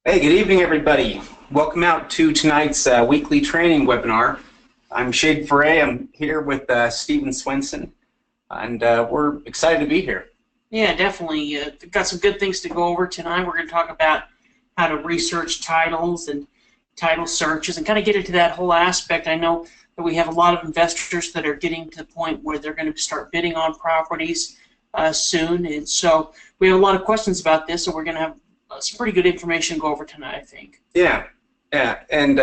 Hey, good evening, everybody. Welcome out to tonight's weekly training webinar. I'm Shade Foray. I'm here with Stephen Swenson, and we're excited to be here. Yeah, definitely. We've got some good things to go over tonight. We're going to talk about how to research titles and title searches and kind of get into that whole aspect. I know that we have a lot of investors that are getting to the point where they're going to start bidding on properties soon, and so we have a lot of questions about this, so we're going to have some pretty good information to go over tonight, I think. Yeah, and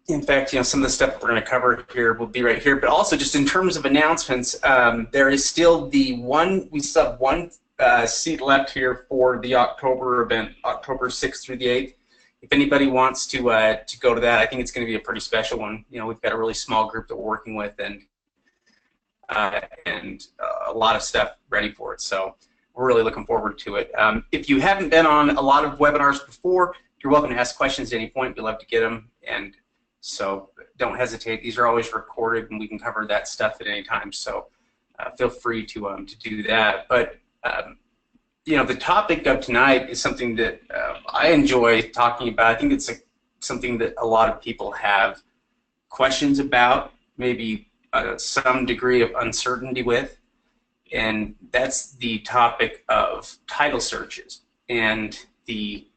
in fact, some of the stuff we're going to cover here will be right here. But also, just in terms of announcements, there is still we still have one seat left here for the October event, October 6th through the 8th. If anybody wants to go to that, I think it's going to be a pretty special one. We've got a really small group that we're working with, and a lot of stuff ready for it. So we're really looking forward to it. If you haven't been on a lot of webinars before, you're welcome to ask questions at any point. We'd love to get them, and so don't hesitate. These are always recorded, and we can cover that stuff at any time. So feel free to do that. But the topic of tonight is something that I enjoy talking about. I think it's something that a lot of people have questions about, maybe some degree of uncertainty with. And that's the topic of title searches and the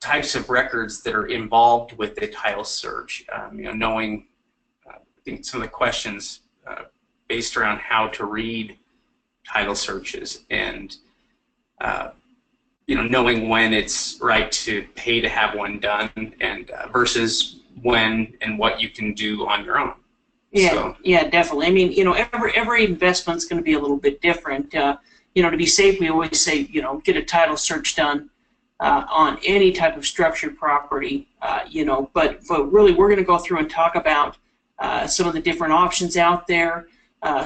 types of records that are involved with a title search. Knowing, I think some of the questions based around how to read title searches, and knowing when it's right to pay to have one done, and versus when and what you can do on your own. Yeah, so. Yeah, definitely. I mean, every investment's going to be a little bit different. To be safe, we always say, get a title search done on any type of structured property. But really, we're going to go through and talk about some of the different options out there,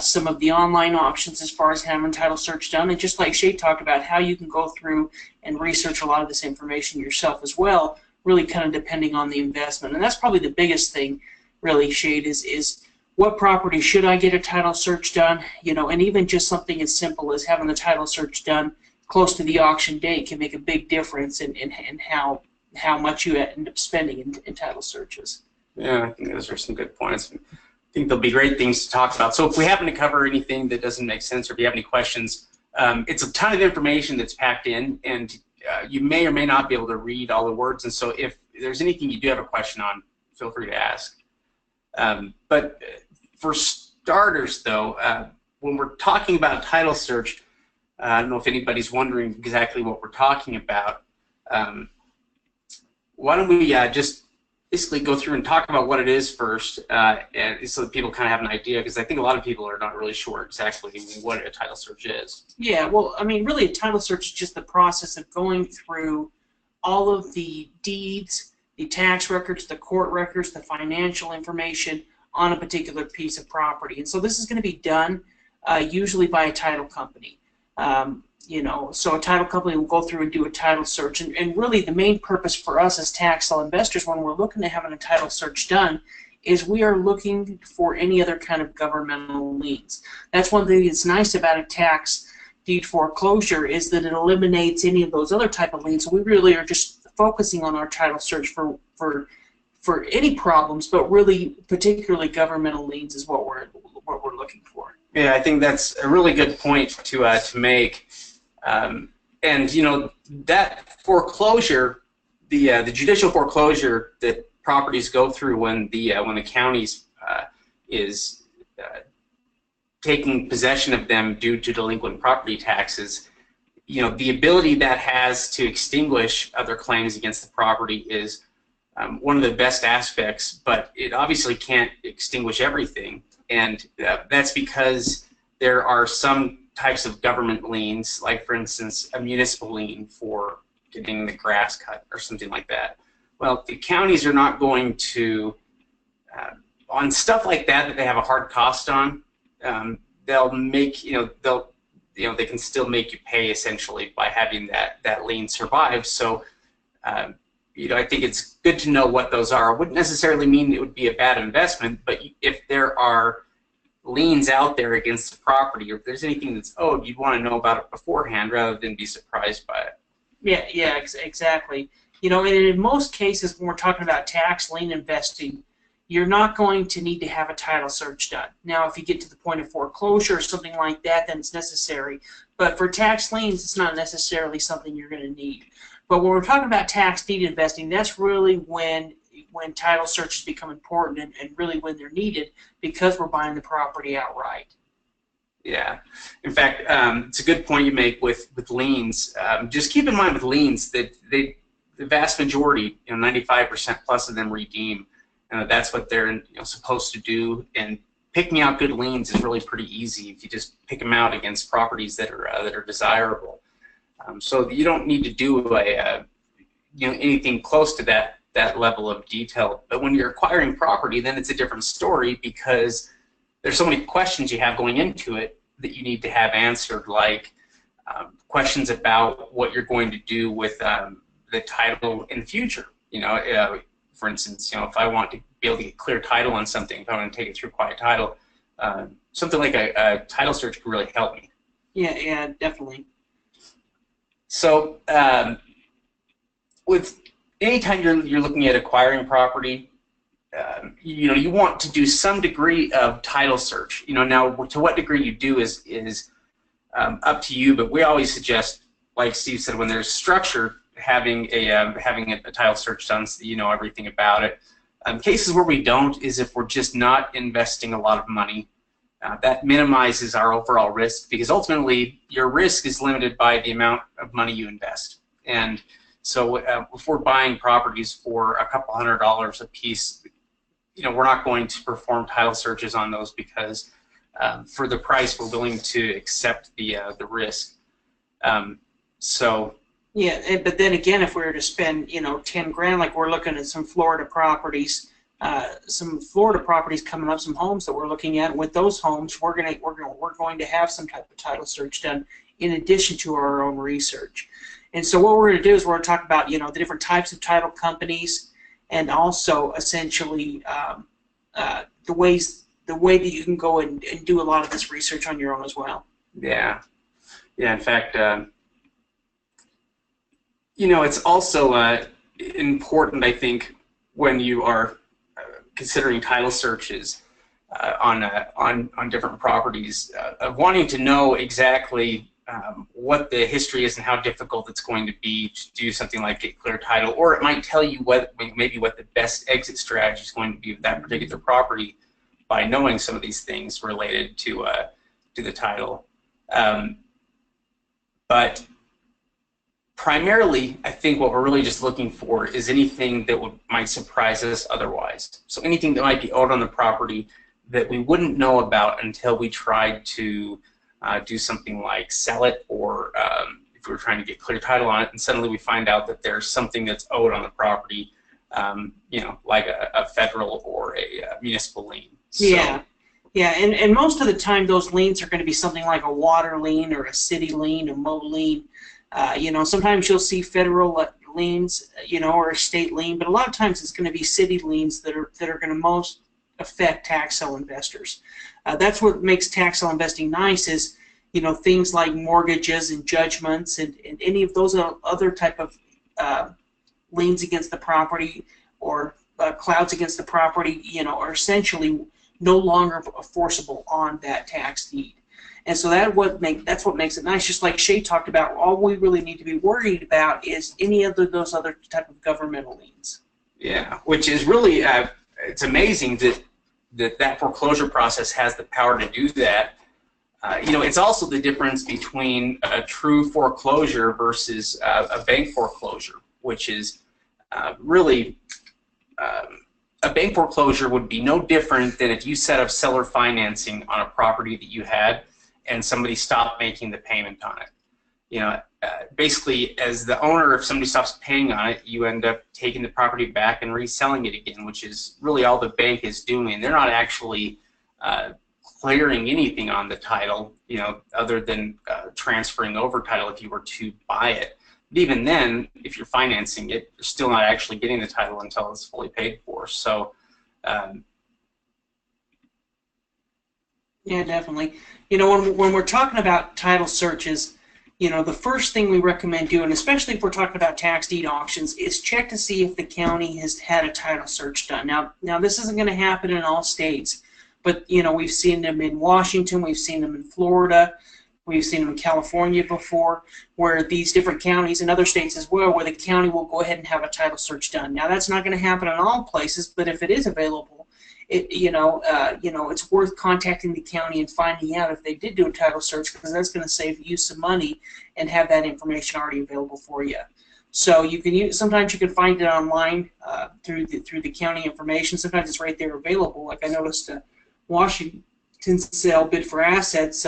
some of the online options as far as having title search done, and just like Shay talked about, how you can go through and research a lot of this information yourself as well, really kind of depending on the investment. And that's probably the biggest thing, really, Shade, is what property should I get a title search done? And even just something as simple as having the title search done close to the auction date can make a big difference in how much you end up spending in title searches. Yeah, I think those are some good points. I think there'll be great things to talk about. So if we happen to cover anything that doesn't make sense, or if you have any questions, it's a ton of information that's packed in, and you may or may not be able to read all the words. And so if there's anything you do have a question on, feel free to ask. But for starters, though, when we're talking about title search, I don't know if anybody's wondering exactly what we're talking about. Why don't we just basically go through and talk about what it is first, and so that people kind of have an idea, because I think a lot of people are not really sure exactly what a title search is. Yeah, well, I mean, really, a title search is just the process of going through all of the deeds, the tax records, the court records, the financial information on a particular piece of property. And so this is going to be done usually by a title company. So a title company will go through and do a title search. And really the main purpose for us as tax law investors when we're looking to having a title search done is we are looking for any other kind of governmental liens. That's one thing that's nice about a tax deed foreclosure, is that it eliminates any of those other type of liens. So we really are just focusing on our title search for any problems, but really particularly governmental liens is what we're looking for. Yeah, I think that's a really good point to make. And that foreclosure, the judicial foreclosure that properties go through when the counties is taking possession of them due to delinquent property taxes, the ability that has to extinguish other claims against the property is one of the best aspects, but it obviously can't extinguish everything, and that's because there are some types of government liens, like for instance a municipal lien for getting the grass cut or something like that. Well, the counties are not going to, on stuff like that they have a hard cost on, they'll make, they can still make you pay essentially by having that lien survive. So I think it's good to know what those are. It wouldn't necessarily mean it would be a bad investment, but if there are liens out there against the property, or if there's anything that's owed, you'd want to know about it beforehand rather than be surprised by it. Exactly. You know, and in most cases, when we're talking about tax lien investing, you're not going to need to have a title search done. Now, if you get to the point of foreclosure or something like that, then it's necessary. But for tax liens, it's not necessarily something you're going to need. But when we're talking about tax deed investing, that's really when title searches become important and really when they're needed because we're buying the property outright. Yeah. In fact, it's a good point you make with liens. Just keep in mind with liens that the vast majority, 95% plus of them redeem. That's what they're supposed to do. And picking out good liens is really pretty easy if you just pick them out against properties that are desirable. So you don't need to do anything close to that level of detail. But when you're acquiring property, then it's a different story because there's so many questions you have going into it that you need to have answered, like questions about what you're going to do with the title in the future. For instance, if I want to be able to get clear title on something, if I want to take it through quiet title, something like a title search could really help me. Yeah, definitely. So with anytime you're looking at acquiring property, you want to do some degree of title search. Now to what degree you do is up to you, but we always suggest, like Steve said, when there's structure, having a title search done so that you know everything about it. Cases where we don't is if we're just not investing a lot of money. That minimizes our overall risk because ultimately your risk is limited by the amount of money you invest. And so if we're buying properties for a couple $100 a piece, we're not going to perform title searches on those because for the price we're willing to accept the risk. Yeah, but then again, if we were to spend 10 grand, like we're looking at some Florida properties coming up, some homes that we're looking at. With those homes, we're going to have some type of title search done in addition to our own research. And so what we're going to do is we're going to talk about the different types of title companies, and also essentially the way that you can go and do a lot of this research on your own as well. Yeah. In fact, it's also important, I think, when you are considering title searches on different properties, of wanting to know exactly what the history is and how difficult it's going to be to do something like get clear title, or it might tell you maybe what the best exit strategy is going to be with that particular property by knowing some of these things related to the title. But primarily, I think what we're really just looking for is anything that might surprise us otherwise. So anything that might be owed on the property that we wouldn't know about until we tried to do something like sell it, or if we were trying to get clear title on it, and suddenly we find out that there's something that's owed on the property, like a federal or a municipal lien. So, yeah, and most of the time those liens are going to be something like a water lien or a city lien, a mow lien. Sometimes you'll see federal liens, or a state lien, but a lot of times it's going to be city liens that are going to most affect tax sale investors. That's what makes tax sale investing nice is, things like mortgages and judgments and any of those other type of liens against the property or clouds against the property, are essentially no longer enforceable on that tax deed. And so that's what makes it nice. Just like Shay talked about, all we really need to be worried about is any of those other type of governmental liens. Yeah, which is really it's amazing that foreclosure process has the power to do that. It's also the difference between a true foreclosure versus a bank foreclosure, which is really a bank foreclosure would be no different than if you set up seller financing on a property that you had and somebody stopped making the payment on it. Basically, as the owner, if somebody stops paying on it, you end up taking the property back and reselling it again, which is really all the bank is doing. They're not actually clearing anything on the title, other than transferring over title if you were to buy it. But even then, if you're financing it, you're still not actually getting the title until it's fully paid for. So, yeah, definitely. When we're talking about title searches, you know, the first thing we recommend doing, especially if we're talking about tax deed auctions, is check to see if the county has had a title search done. Now this isn't going to happen in all states, but you know, we've seen them in Washington, we've seen them in Florida, we've seen them in California before, where these different counties and other states as well, where the county will go ahead and have a title search done. Now that's not going to happen in all places, but if it is available, it's worth contacting the county and finding out if they did do a title search, because that's going to save you some money and have that information already available for you. So you can use, sometimes you can find it online through the county information. Sometimes it's right there available. Like I noticed Washington sale bid for assets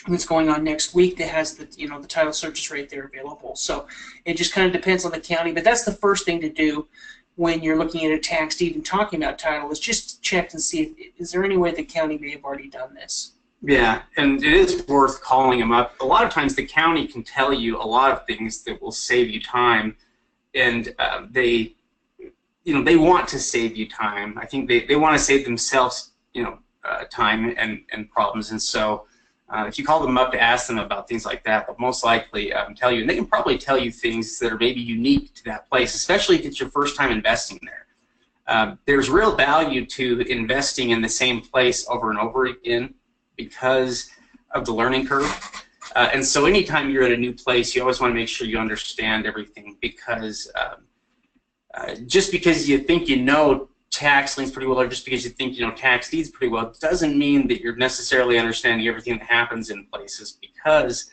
that's going on next week that has the the title searches right there available. So it just kind of depends on the county, but that's the first thing to do when you're looking at a tax deed and talking about title, is just check and see is there any way the county may have already done this. Yeah, and it is worth calling them up. A lot of times the county can tell you a lot of things that will save you time, and they want to save you time. I think they want to save themselves time and problems, and so if you call them up to ask them about things like that, they'll most likely tell you, and they can probably tell you things that are maybe unique to that place, especially if it's your first time investing there. There's real value to investing in the same place over and over again because of the learning curve. And so anytime you're at a new place, you always want to make sure you understand everything, because just because you think you know tax liens pretty well, or just because you think you know tax deeds pretty well, doesn't mean that you're necessarily understanding everything that happens in places, because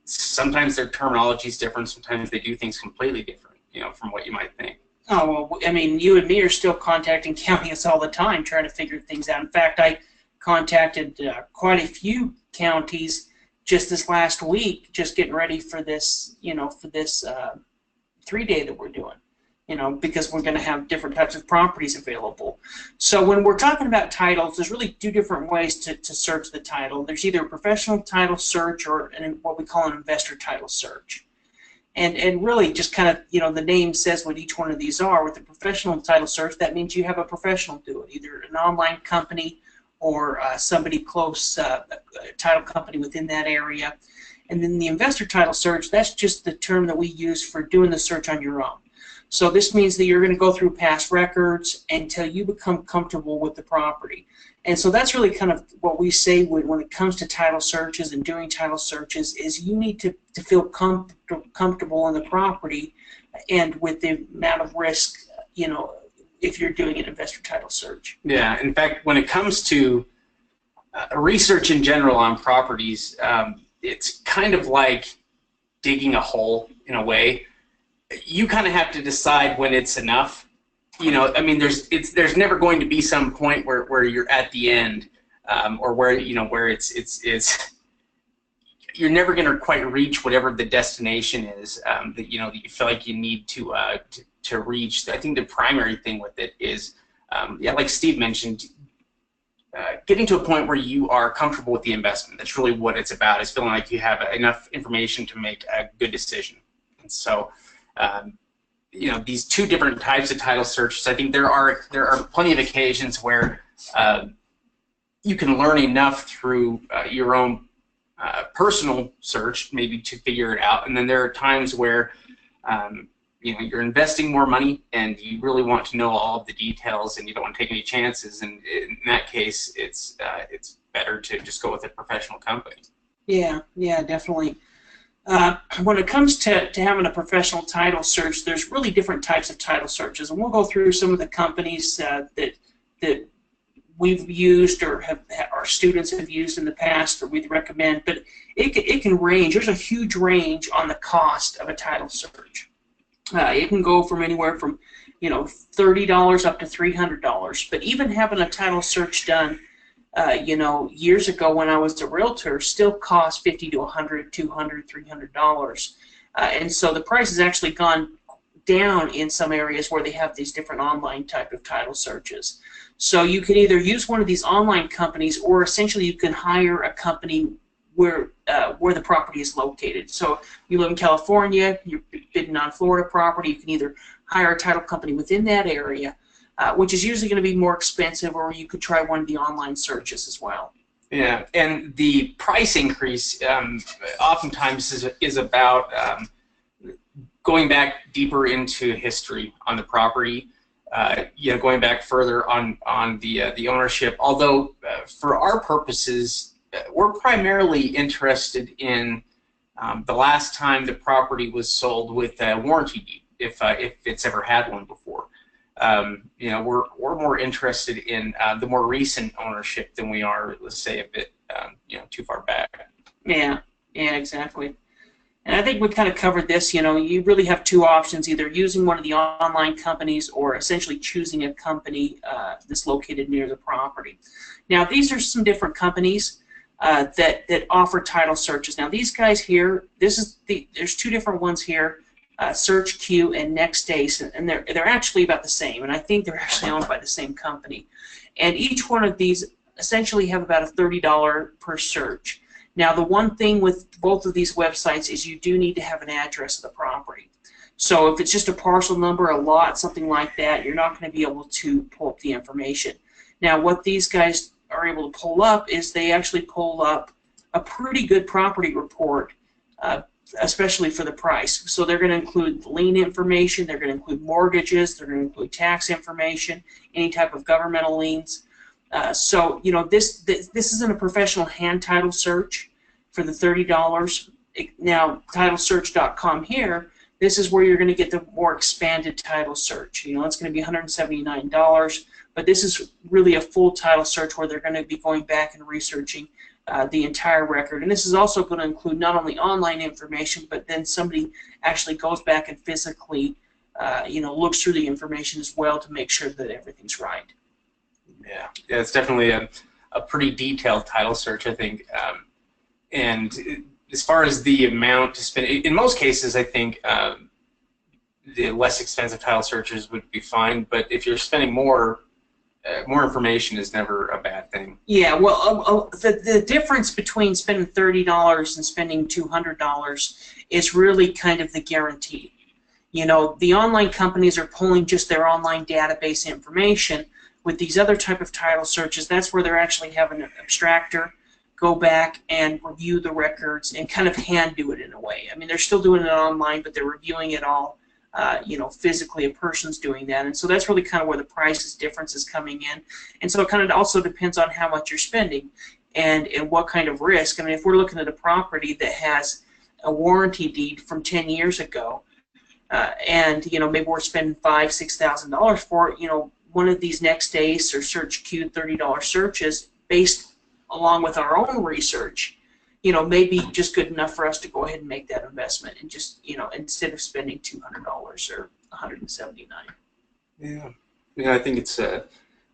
sometimes their terminology is different, sometimes they do things completely different, from what you might think. Oh, well, I mean, you and me are still contacting counties all the time trying to figure things out. In fact, I contacted quite a few counties just this last week, just getting ready for this, for this 3-day that we're doing. Because we're going to have different types of properties available. So when we're talking about titles, there's really two different ways to search the title. There's either a professional title search or what we call an investor title search. And really just kind of, the name says what each one of these are. With the professional title search, that means you have a professional do it, either an online company or somebody close, a title company within that area. And then the investor title search, that's just the term that we use for doing the search on your own. So this means that you're going to go through past records until you become comfortable with the property. And so that's really kind of what we say when it comes to title searches and doing title searches, is you need to feel comfortable in the property and with the amount of risk, if you're doing an investor title search. Yeah, in fact, when it comes to research in general on properties, it's kind of like digging a hole in a way. You kind of have to decide when it's enough. I mean, there's never going to be some point where you're at the end, or where where it's you're never going to quite reach whatever the destination is that you feel like you need to reach. I think the primary thing with it is, like Steve mentioned, getting to a point where you are comfortable with the investment. That's really what it's about, is feeling like you have enough information to make a good decision. And so these two different types of title searches, I think there are plenty of occasions where you can learn enough through your own personal search maybe to figure it out, and then there are times where you're investing more money and you really want to know all of the details and you don't want to take any chances, and in that case it's better to just go with a professional company. Yeah, definitely. When it comes to having a professional title search, there's really different types of title searches, and we'll go through some of the companies that we've used or our students have used in the past, or we'd recommend. But it can range. There's a huge range on the cost of a title search. It can go from anywhere from $30 up to $300. But even having a title search done, years ago when I was a realtor, still cost $50 to $100, $200, $300. And so the price has actually gone down in some areas where they have these different online type of title searches. So you can either use one of these online companies, or essentially you can hire a company where the property is located. So you live in California, you're bidding on Florida property, you can either hire a title company within that area, which is usually going to be more expensive, or you could try one of the online searches as well. Yeah, and the price increase oftentimes is about going back deeper into history on the property. Going back further on the ownership. Although for our purposes, we're primarily interested in the last time the property was sold with a warranty deed, if it's ever had one before. We're more interested in the more recent ownership than we are, let's say, a bit too far back. Yeah, exactly. And I think we kind of covered this. You really have two options: either using one of the online companies or essentially choosing a company that's located near the property. Now, these are some different companies that offer title searches. Now, these guys here, there's two different ones here. Search Q and Next Days, and they're actually about the same, and I think they're actually owned by the same company. And each one of these essentially have about a $30 per search. Now, the one thing with both of these websites is you do need to have an address of the property. So if it's just a parcel number, a lot, something like that, you're not going to be able to pull up the information. Now, what these guys are able to pull up is they actually pull up a pretty good property report, especially for the price. So they're going to include lien information, they're going to include mortgages, they're going to include tax information, any type of governmental liens. This isn't a professional hand title search for the $30. Now, titlesearch.com here, this is where you're going to get the more expanded title search. It's going to be $179, but this is really a full title search where they're going to be going back and researching the entire record. And this is also going to include not only online information, but then somebody actually goes back and physically, looks through the information as well to make sure that everything's right. Yeah, it's definitely a pretty detailed title search, I think. And as far as the amount to spend, in most cases, I think the less expensive title searches would be fine. But if you're spending more information is never a bad thing. Yeah, well, the difference between spending $30 and spending $200 is really kind of the guarantee. The online companies are pulling just their online database information. With these other type of title searches, that's where they're actually having an abstractor go back and review the records and kind of hand do it in a way. I mean, they're still doing it online, but they're reviewing it all. Physically a person's doing that, and so that's really kind of where the price difference is coming in. And so it kind of also depends on how much you're spending and what kind of risk. I mean, if we're looking at a property that has a warranty deed from 10 years ago, and maybe we're spending $5,000–6,000 for it, one of these Next Days or Search Q $30 searches based along with our own research, may be just good enough for us to go ahead and make that investment and just, instead of spending $200 or $179. Yeah, I think it's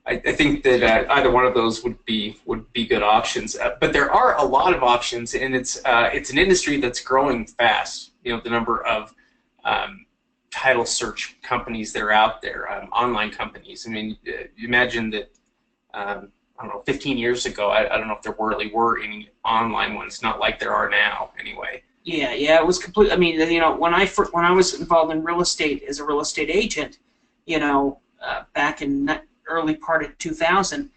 I think that either one of those would be good options. But there are a lot of options, and it's an industry that's growing fast. The number of title search companies that are out there, online companies. I mean, imagine that. I don't know, 15 years ago, I don't know if there really were any online ones, not like there are now, anyway. Yeah, it was complete. I mean, when I was involved in real estate as a real estate agent, back in the early part of 2000,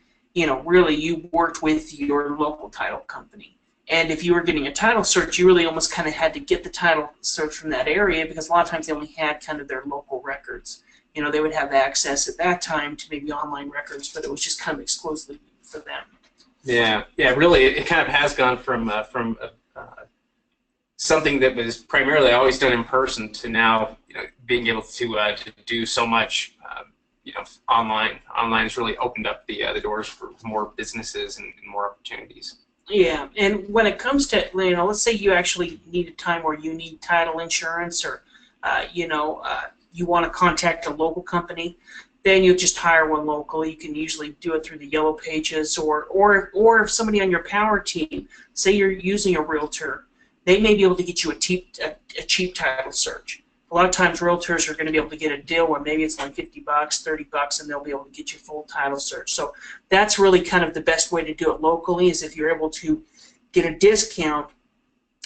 really you worked with your local title company. And if you were getting a title search, you really almost kind of had to get the title search from that area, because a lot of times they only had kind of their local records. They would have access at that time to maybe online records, but it was just kind of exclusively for them. Yeah, really, it kind of has gone from something that was primarily always done in person to now, being able to do so much, online. Online has really opened up the doors for more businesses and more opportunities. Yeah, and when it comes to, let's say you actually need a time where you need title insurance, or you want to contact a local company, then you just hire one locally. You can usually do it through the Yellow Pages, or if somebody on your power team, say you're using a realtor, they may be able to get you a cheap title search. A lot of times realtors are going to be able to get a deal where maybe it's like $50, $30, and they'll be able to get you full title search. So that's really kind of the best way to do it locally, is if you're able to get a discount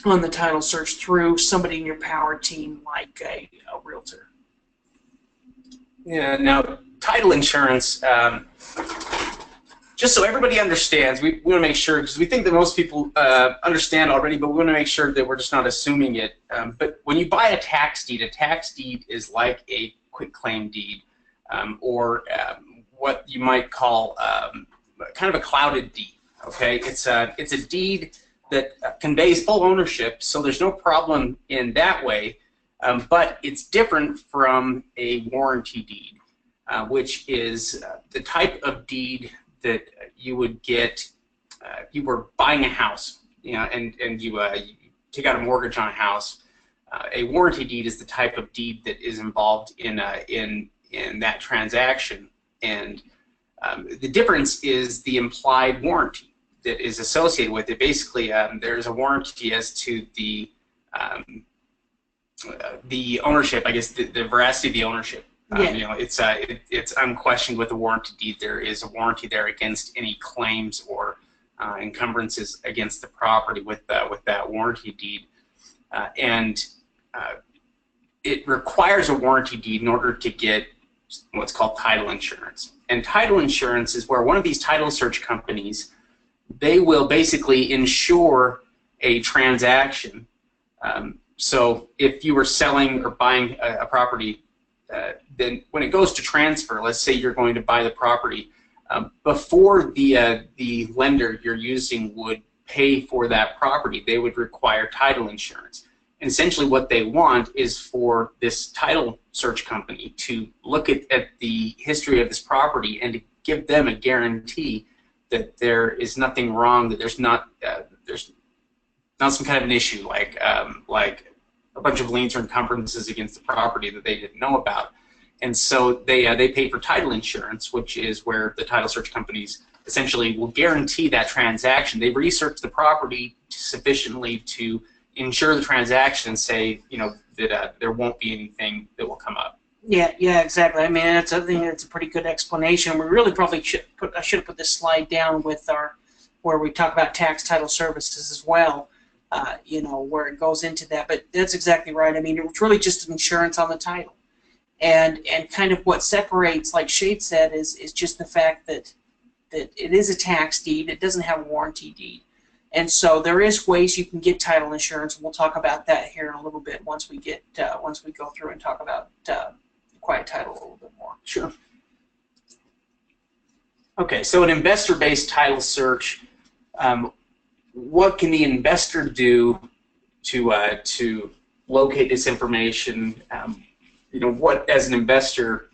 on the title search through somebody in your power team, like a realtor. Yeah, now title insurance, just so everybody understands, we want to make sure, because we think that most people understand already, but we want to make sure that we're just not assuming it. But when you buy a tax deed is like a quitclaim deed, or what you might call kind of a clouded deed. Okay, it's a deed that conveys full ownership, so there's no problem in that way. But it's different from a warranty deed, which is the type of deed that you would get if you were buying a house, and you take out a mortgage on a house. A warranty deed is the type of deed that is involved in that transaction, and the difference is the implied warranty that is associated with it. Basically, there's a warranty as to the ownership, I guess, the veracity of the ownership. It's unquestioned with a warranty deed. There is a warranty there against any claims or encumbrances against the property with that warranty deed, and it requires a warranty deed in order to get what's called title insurance. And title insurance is where one of these title search companies, they will basically insure a transaction. So if you were selling or buying a property, then when it goes to transfer, let's say you're going to buy the property, before the lender you're using would pay for that property, they would require title insurance. And essentially what they want is for this title search company to look at the history of this property and to give them a guarantee that there is nothing wrong, that there's not some kind of an issue like a bunch of liens or encumbrances against the property that they didn't know about. And so they pay for title insurance, which is where the title search companies essentially will guarantee that transaction. They research the property sufficiently to insure the transaction and say, that there won't be anything that will come up. Yeah, exactly. I mean, I think it's a pretty good explanation. We really probably I should have put this slide down with where we talk about tax title services as well. Where it goes into that. But that's exactly right. I mean, it's really just insurance on the title, and kind of what separates, like Shade said, is just the fact that it is a tax deed. It doesn't have a warranty deed. And so there is ways you can get title insurance. We'll talk about that here in a little bit once we go through and talk about quiet title a little bit more. Sure. Okay, so an investor-based title search. What can the investor do to locate this information? What as an investor?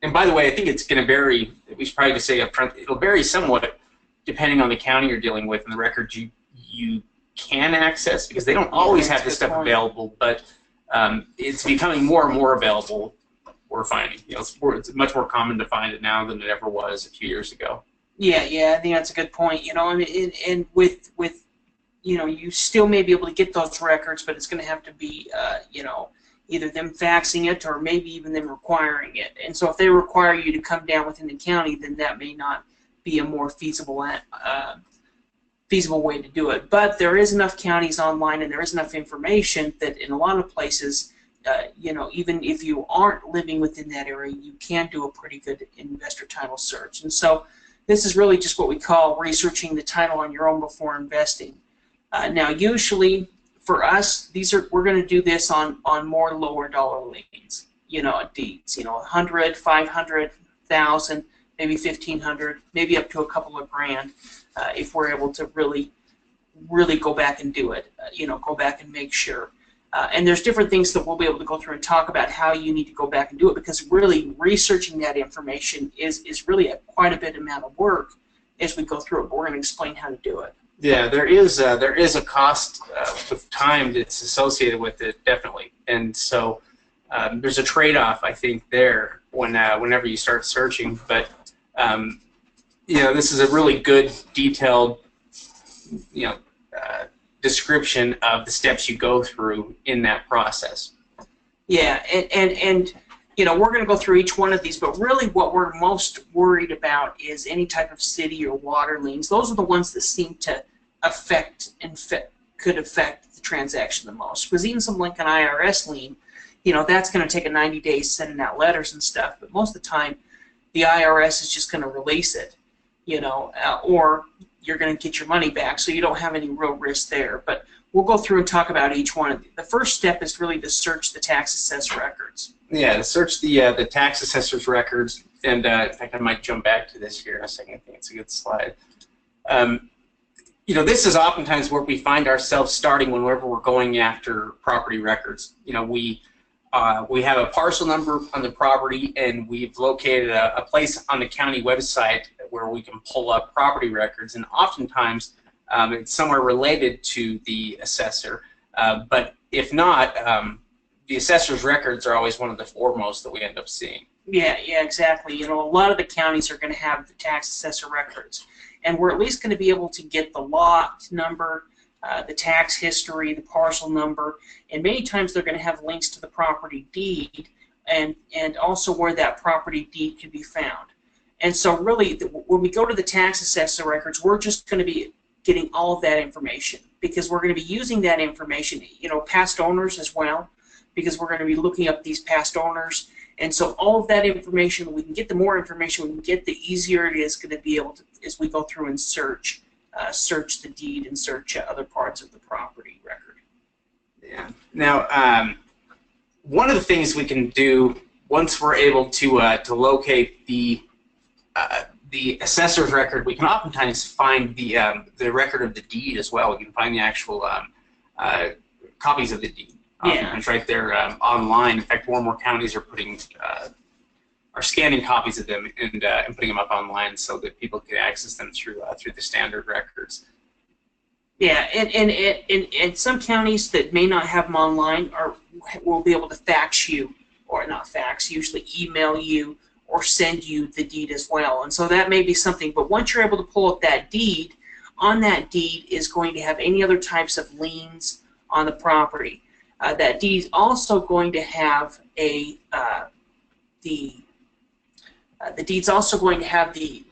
And by the way, I think it's going to vary. We should probably just say up front, it'll vary somewhat depending on the county you're dealing with and the records you can access, because they don't always have this stuff available, but it's becoming more and more available. We're finding, it's much more common to find it now than it ever was a few years ago. Yeah, I think that's a good point. And with you still may be able to get those records, but it's going to have to be, either them faxing it or maybe even them requiring it. And so if they require you to come down within the county, then that may not be a more feasible way to do it. But there is enough counties online and there is enough information that in a lot of places, even if you aren't living within that area, you can do a pretty good investor title search. And so this is really just what we call researching the title on your own before investing. Now, usually for us, we're going to do this on more lower dollar liens, deeds, 100, 500, 1,000, maybe 1,500, maybe up to a couple of grand, if we're able to really go back and do it, go back and make sure. And there's different things that we'll be able to go through and talk about how you need to go back and do it, because really researching that information is really quite a bit amount of work as we go through it. But we're going to explain how to do it. Yeah, there is a cost with time that's associated with it, definitely, and so there's a trade-off, I think, there whenever you start searching. But this is a really good detailed description of the steps you go through in that process. Yeah, and we're going to go through each one of these, but really what we're most worried about is any type of city or water liens. Those are the ones that seem to could affect the transaction the most. Because even something like an IRS lien, that's going to take a 90 days sending out letters and stuff, but most of the time the IRS is just going to release it. or you're going to get your money back, so you don't have any real risk there. But we'll go through and talk about each one. The first step is really to search the tax assessor records. Yeah, to search the tax assessor's records, and in fact, I might jump back to this here in a second. I think it's a good slide. This is oftentimes where we find ourselves starting whenever we're going after property records. We have a parcel number on the property, and we've located a place on the county website where we can pull up property records, and oftentimes it's somewhere related to the assessor. But if not, the assessor's records are always one of the foremost that we end up seeing. Yeah, exactly. A lot of the counties are going to have the tax assessor records, and we're at least going to be able to get the lot number, the tax history, the parcel number, and many times they're going to have links to the property deed and also where that property deed can be found. And so really, when we go to the tax assessor records, we're just going to be getting all of that information, because we're going to be using that information, past owners as well, because we're going to be looking up these past owners. And so all of that information, we can get the more information we can get, the easier it is going to be able to, as we go through and search the deed and search other parts of the property record. Yeah. Now, one of the things we can do once we're able to locate the assessor's record, we can oftentimes find the record of the deed as well. We can find the actual copies of the deed. It's right there online. In fact, more and more counties are are scanning copies of them and putting them up online so that people can access them through the standard records. Yeah, and some counties that may not have them online will be able to fax you, or not fax, usually email you or send you the deed as well. And so that may be something. But once you're able to pull up that deed, on that deed is going to have any other types of liens on the property. That deed is also going to have the deed's also going to have the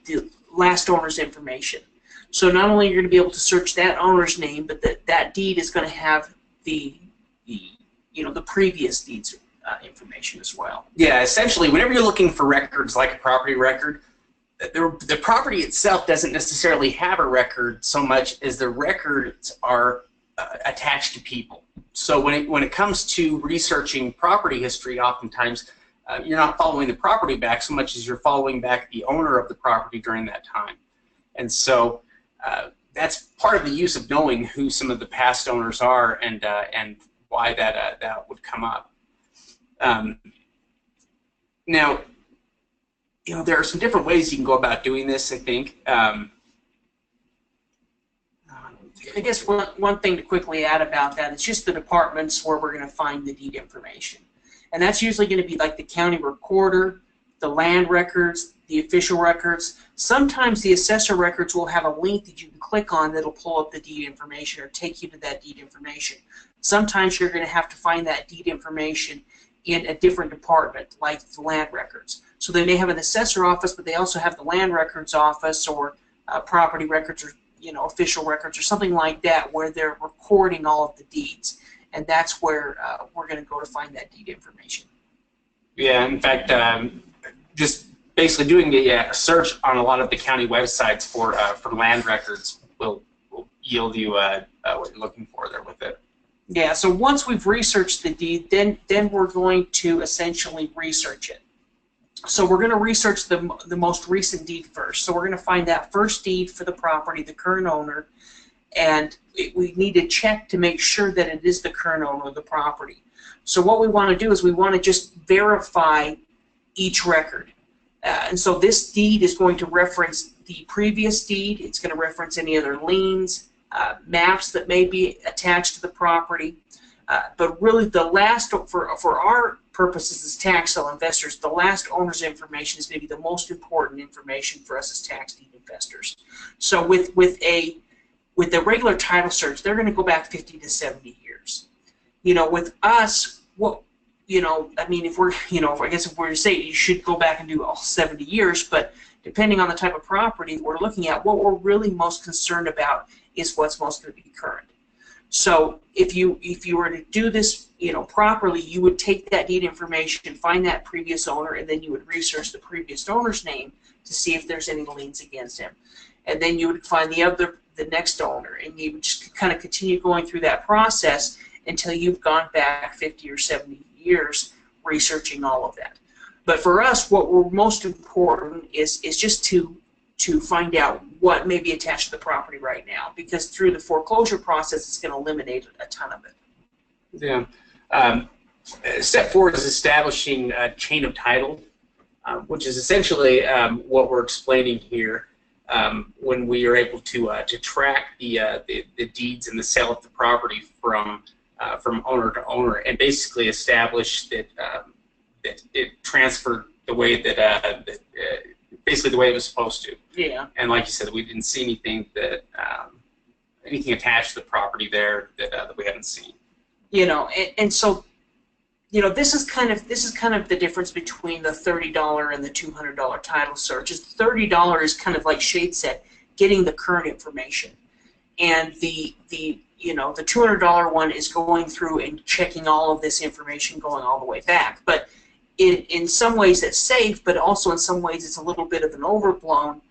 last owner's information. So not only are you going to be able to search that owner's name, but that deed is going to have the previous deed's information as well. Yeah, essentially, whenever you're looking for records like a property record, the property itself doesn't necessarily have a record so much as the records are attached to people. So when it comes to researching property history, oftentimes you're not following the property back so much as you're following back the owner of the property during that time. And so that's part of the use of knowing who some of the past owners are and why that would come up. Now, there are some different ways you can go about doing this, I think. I guess one thing to quickly add about that is just the departments where we're going to find the deed information. And that's usually going to be like the county recorder, the land records, the official records. Sometimes the assessor records will have a link that you can click on that'll pull up the deed information or take you to that deed information. Sometimes you're going to have to find that deed information in a different department, like the land records. So they may have an assessor office, but they also have the land records office or property records, or official records or something like that, where they're recording all of the deeds, and that's where we're going to go to find that deed information. Yeah, in fact, just basically doing the search on a lot of the county websites for land records will yield you what you're looking for there with it. Yeah, so once we've researched the deed, then we're going to essentially research it. So we're going to research the most recent deed first. So we're going to find that first deed for the property, the current owner, and we need to check to make sure that it is the current owner of the property. So what we want to do is we want to just verify each record. And so this deed is going to reference the previous deed. It's going to reference any other liens, maps that may be attached to the property. But really the last, for our purposes as tax sale investors, the last owner's information is maybe the most important information for us as tax deed investors. So with a regular title search, they're going to go back 50 to 70 years. With us, I mean, if we're, I guess if we're to say you should go back and do all 70 years, but depending on the type of property we're looking at, what we're really most concerned about is what's most going to be current. So if you were to do this, properly, you would take that deed information, find that previous owner, and then you would research the previous owner's name to see if there's any liens against him. And then you would find the next owner, and you would just kind of continue going through that process until you've gone back 50 or 70 years researching all of that. But for us, what we're most important is just to find out what may be attached to the property right now, because through the foreclosure process, it's going to eliminate a ton of it. Yeah. Step 4 is establishing a chain of title, which is essentially what we're explaining here. When we are able to track the deeds and the sale of the property from owner to owner, and basically establish that that it transferred the way that basically the way it was supposed to. Yeah. And like you said, we didn't see anything that anything attached to the property there that we haven't seen. You know, and so, you know, this is kind of the difference between the $30 and the $200 title search. Is $30 is kind of like Shade said, getting the current information, and the you know, the $200 one is going through and checking all of this information, going all the way back. But in some ways it's safe, but also in some ways it's a little bit of an overblown,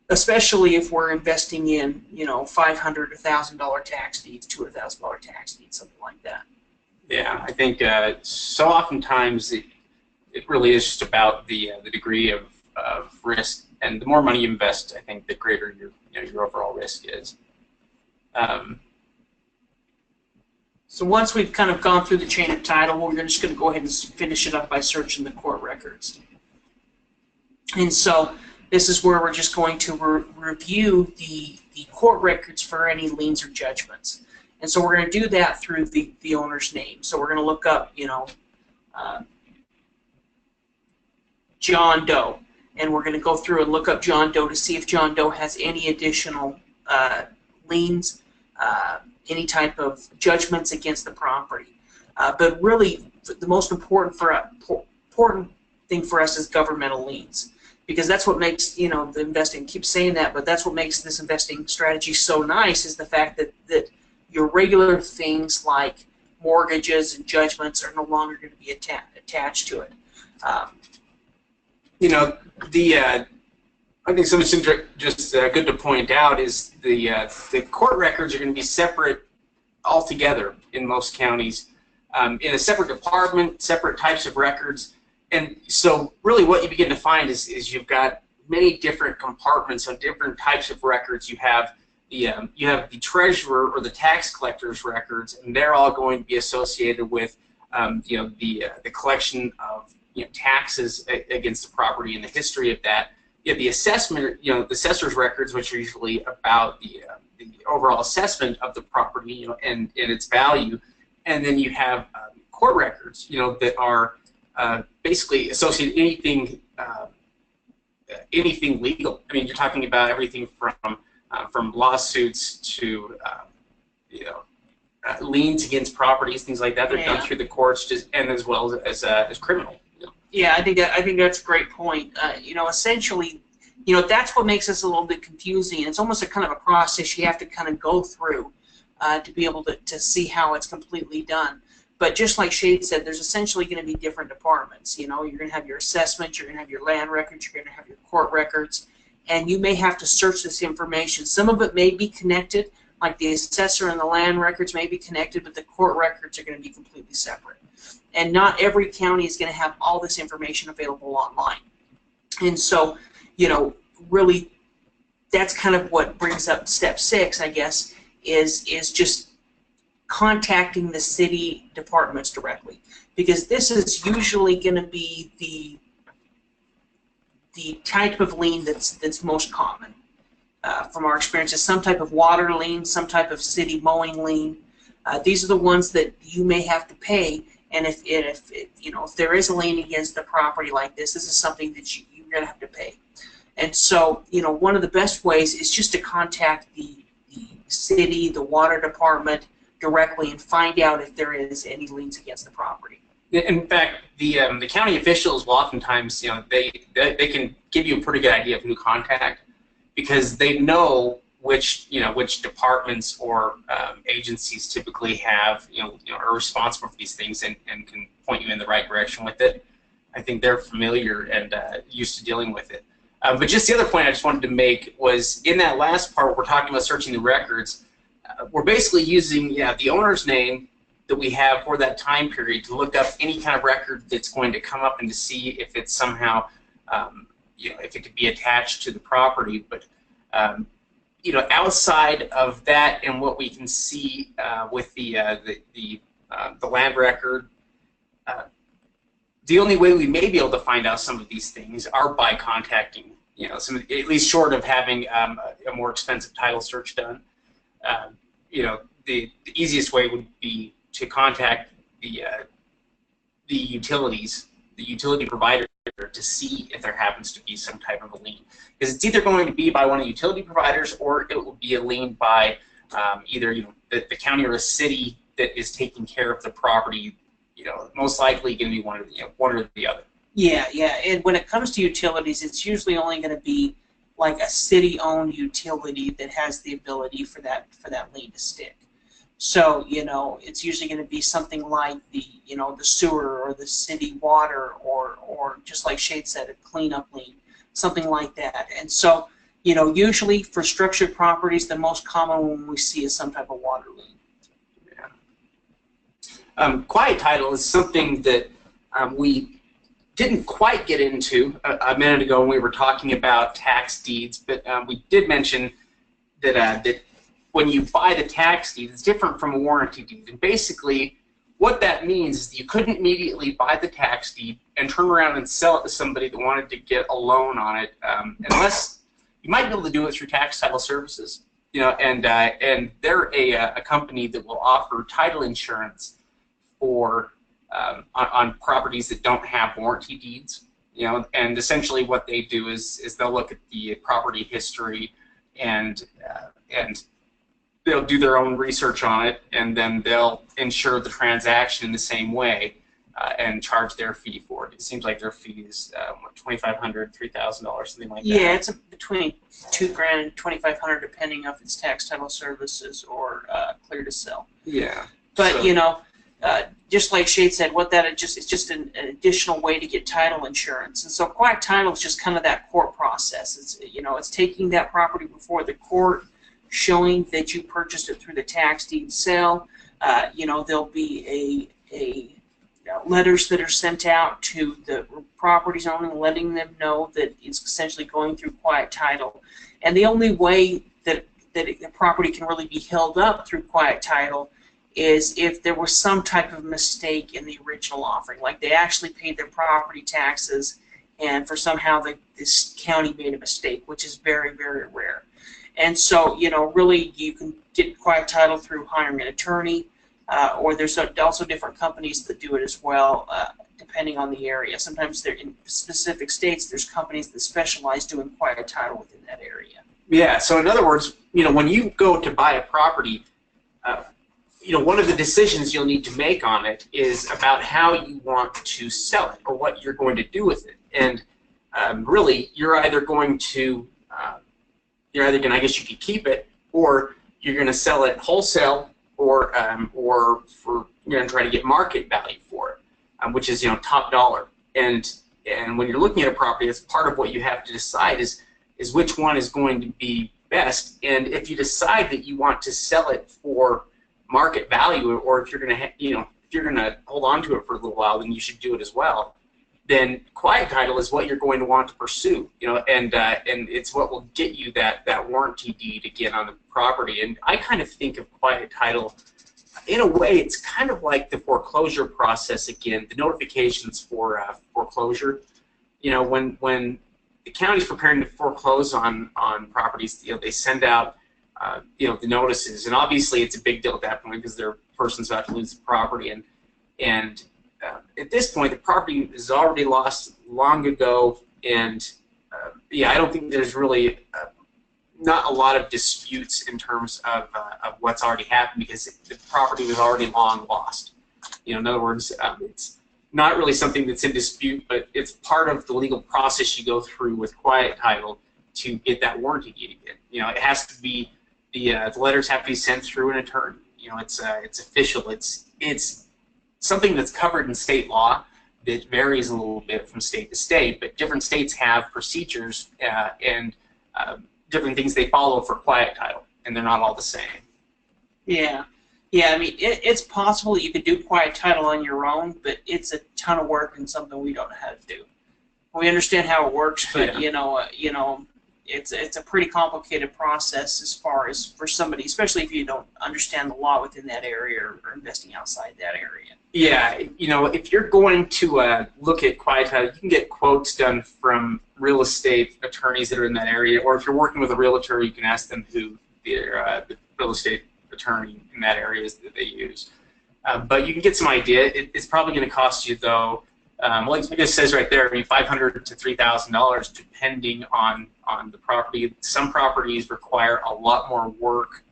especially if we're investing in, you know, $500 or $1,000 tax deeds, $200,000 tax deeds, something like that. Yeah, I think so oftentimes it really is just about the degree of risk, and the more money you invest, I think the greater your overall risk is. So once we've kind of gone through the chain of title, we're just going to go ahead and finish it up by searching the court records. And so this is where we're just going to review the court records for any liens or judgments. And so we're going to do that through the owner's name. So we're going to look up, you know, John Doe. And we're going to go through and look up John Doe to see if John Doe has any additional liens, any type of judgments against the property. But really, the most important thing for us is governmental liens, because that's what makes, you know, the investing, keep saying that, but that's what makes this investing strategy so nice, is the fact that your regular things like mortgages and judgments are no longer going to be attached to it. You know, I think something just good to point out is the court records are going to be separate altogether in most counties, in a separate department, separate types of records. And so really what you begin to find is you've got many different compartments on different types of records. You have the treasurer or the tax collector's records, and they're all going to be associated with you know, the collection of, you know, taxes against the property and the history of that. You have the assessment, you know, the assessor's records, which are usually about the overall assessment of the property, you know, and its value. And then you have court records, you know, that are basically associated anything legal. I mean, you're talking about everything from lawsuits to you know, liens against properties, things like that. They're done through the courts, and as well as criminal. You know. Yeah, I think that's a great point. You know, essentially, you know, that's what makes this a little bit confusing. It's almost a kind of a process you have to kind of go through to be able to see how it's completely done. But just like Shade said, there's essentially going to be different departments. You know, you're going to have your assessment, you're going to have your land records, you're going to have your court records, and you may have to search this information. Some of it may be connected, like the assessor and the land records may be connected, but the court records are going to be completely separate. And not every county is going to have all this information available online. And so, you know, really, that's kind of what brings up step 6, I guess, is just contacting the city departments directly, because this is usually going to be the type of lien that's most common. From our experiences, some type of water lien, some type of city mowing lien. These are the ones that you may have to pay, and if you know, if there is a lien against the property like this is something that you're going to have to pay. And so, you know, one of the best ways is just to contact the city, the water department directly, and find out if there is any liens against the property. In fact, the county officials will oftentimes, you know, they can give you a pretty good idea of who to contact, because they know which departments or agencies typically have, you know, are responsible for these things and can point you in the right direction with it. I think they're familiar and used to dealing with it. But just the other point I just wanted to make was in that last part, we're talking about searching the records. We're basically using the owner's name that we have for that time period to look up any kind of record that's going to come up and to see if it's somehow, if it could be attached to the property. But outside of that and what we can see with the land record, the only way we may be able to find out some of these things are by contacting, at least short of having a more expensive title search done. The easiest way would be to contact the utilities, the utility provider, to see if there happens to be some type of a lien. Because it's either going to be by one of the utility providers, or it will be a lien by either the county or a city that is taking care of the property. Most likely going to be one or the other. Yeah. And when it comes to utilities, it's usually only going to be like a city-owned utility that has the ability for that lien to stick. So it's usually going to be something like the sewer or the city water, or just like Shade said, a cleanup lien, something like that. And so usually for structured properties, the most common one we see is some type of water lien. Quiet title is something that we didn't quite get into a minute ago when we were talking about tax deeds, but we did mention that when you buy the tax deed, it's different from a warranty deed. And basically, what that means is you couldn't immediately buy the tax deed and turn around and sell it to somebody that wanted to get a loan on it, unless you might be able to do it through tax title services. And they're a company that will offer title insurance for on properties that don't have warranty deeds, and essentially what they do is they'll look at the property history and they'll do their own research on it, and then they'll insure the transaction in the same way and charge their fee for it. It seems like their fee is $2,500, $3,000, something like that. Yeah, it's between $2,000 and $2,500, depending if it's tax title services or clear to sell. Yeah, but just like Shade said, it's just an additional way to get title insurance. And so quiet title is just kind of that court process. It's taking that property before the court, showing that you purchased it through the tax deed sale. There'll be letters that are sent out to the properties owner, letting them know that it's essentially going through quiet title. And the only way that the property can really be held up through quiet title is if there was some type of mistake in the original offering, like they actually paid their property taxes and for somehow this county made a mistake, which is very, very rare. And so, really you can get quiet title through hiring an attorney, or there's also different companies that do it as well, depending on the area. Sometimes they're in specific states, there's companies that specialize doing quiet title within that area. Yeah, so in other words, when you go to buy a property, one of the decisions you'll need to make on it is about how you want to sell it or what you're going to do with it. And really, you're either going to, I guess you could keep it, or you're going to sell it wholesale, or for you're going to try to get market value for it, which is top dollar. And when you're looking at a property, that's part of what you have to decide is which one is going to be best. And if you decide that you want to sell it for market value, or if you're going to hold on to it for a little while, then you should do it as well. Then quiet title is what you're going to want to pursue, and it's what will get you that warranty deed again on the property. And I kind of think of quiet title, in a way, it's kind of like the foreclosure process again, the notifications for foreclosure. When the county's preparing to foreclose on properties, they send out the notices, and obviously it's a big deal at that point because their person's about to lose the property, and at this point the property is already lost long ago, and I don't think there's really not a lot of disputes in terms of what's already happened because the property was already long lost. In other words, it's not really something that's in dispute, but it's part of the legal process you go through with quiet title to get that warranty deed again. It has to be the letters have to be sent through an attorney. It's official. It's something that's covered in state law it varies a little bit from state to state, but different states have procedures and different things they follow for quiet title, and they're not all the same. Yeah. Yeah, I mean, it's possible that you could do quiet title on your own, but it's a ton of work and something we don't know how to do. We understand how it works, but it's a pretty complicated process as far as for somebody, especially if you don't understand the law within that area or investing outside that area. Yeah, if you're going to look at quiet title, you can get quotes done from real estate attorneys that are in that area, or if you're working with a realtor, you can ask them who the real estate attorney in that area is that they use. But you can get some idea. It's probably going to cost you, though, like it says right there, I mean, $500 to $3,000 depending on the property. Some properties require a lot more work.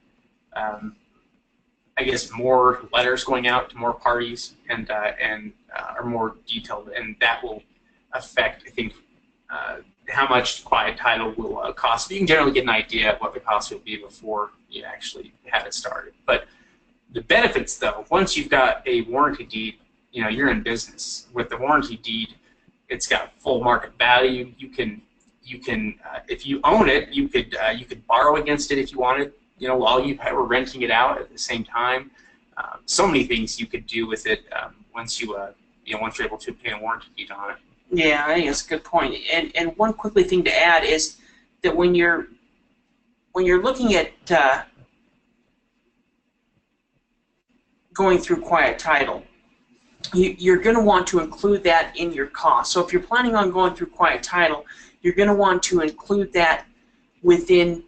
I guess more letters going out to more parties and are more detailed, and that will affect, I think, how much quiet title will cost. You can generally get an idea of what the cost will be before you actually have it started. But the benefits, though, once you've got a warranty deed, you're in business. With the warranty deed, it's got full market value. You can if you own it, you could borrow against it if you wanted. While you were renting it out at the same time. So many things you could do with it once you're able to obtain a warranty deed on it. Yeah, I think that's a good point. And one quickly thing to add is that when you're looking at going through quiet title, you're going to want to include that in your cost. So if you're planning on going through quiet title, you're going to want to include that within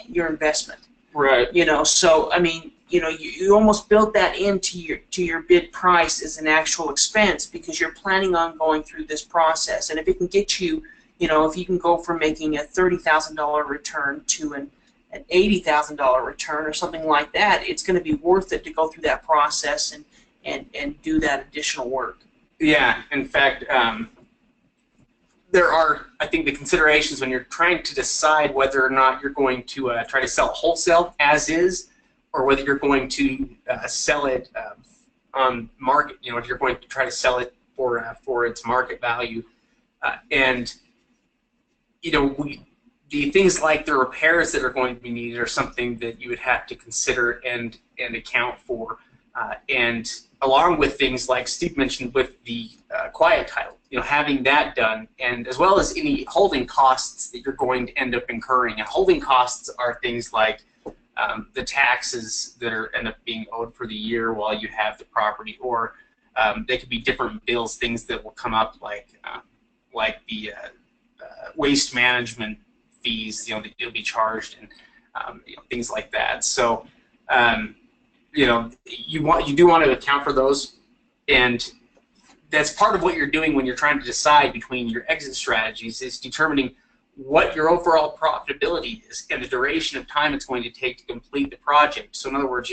your investment. Right. So I mean, you almost build that into your bid price as an actual expense because you're planning on going through this process. And if it can get you, if you can go from making a $30,000 return to an $80,000 return or something like that, it's going to be worth it to go through that process and do that additional work. Yeah. In fact, there are, I think, the considerations when you're trying to decide whether or not you're going to try to sell it wholesale as is, or whether you're going to sell it on market. If you're going to try to sell it for its market value, and the things like the repairs that are going to be needed are something that you would have to consider and account for, and along with things like Steve mentioned with the quiet title, having that done, and as well as any holding costs that you're going to end up incurring. And holding costs are things like the taxes that end up being owed for the year while you have the property, or they could be different bills, things that will come up like the waste management fees, that you'll be charged, and things like that. So you do want to account for those, and that's part of what you're doing when you're trying to decide between your exit strategies, is determining what your overall profitability is and the duration of time it's going to take to complete the project. So in other words,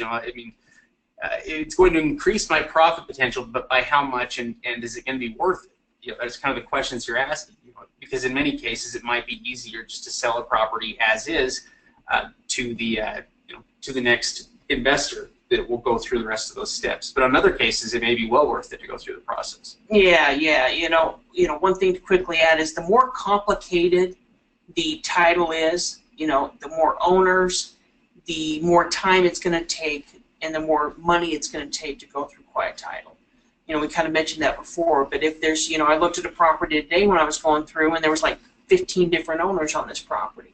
it's going to increase my profit potential, but by how much, and is it going to be worth it? That's kind of the questions you're asking. Because in many cases it might be easier just to sell a property as is to the next investor that will go through the rest of those steps. But in other cases, it may be well worth it to go through the process. Yeah. One thing to quickly add is the more complicated the title is, the more owners, the more time it's going to take, and the more money it's going to take to go through quiet title. We kind of mentioned that before, but if there's, I looked at a property today when I was going through, and there was like 15 different owners on this property.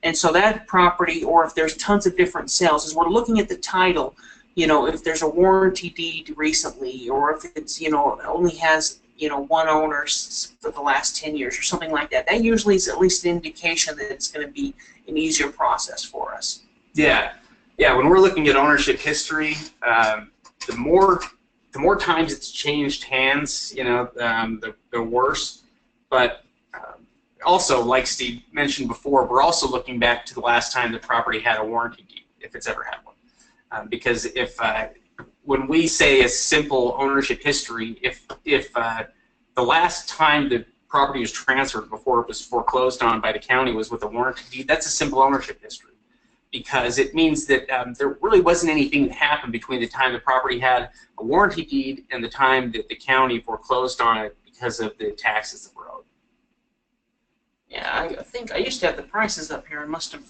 And so that property, or if there's tons of different sales, as we're looking at the title, if there's a warranty deed recently, or if it's, only has, one owner for the last 10 years or something like that, that usually is at least an indication that it's going to be an easier process for us. Yeah. When we're looking at ownership history, the more times it's changed hands, the worse. But also, like Steve mentioned before, we're also looking back to the last time the property had a warranty deed, if it's ever had one. Because if when we say a simple ownership history, if the last time the property was transferred before it was foreclosed on by the county was with a warranty deed, that's a simple ownership history. because it means that there really wasn't anything that happened between the time the property had a warranty deed and the time that the county foreclosed on it because of the taxes that were owed. Yeah, I think I used to have the prices up here. I must have.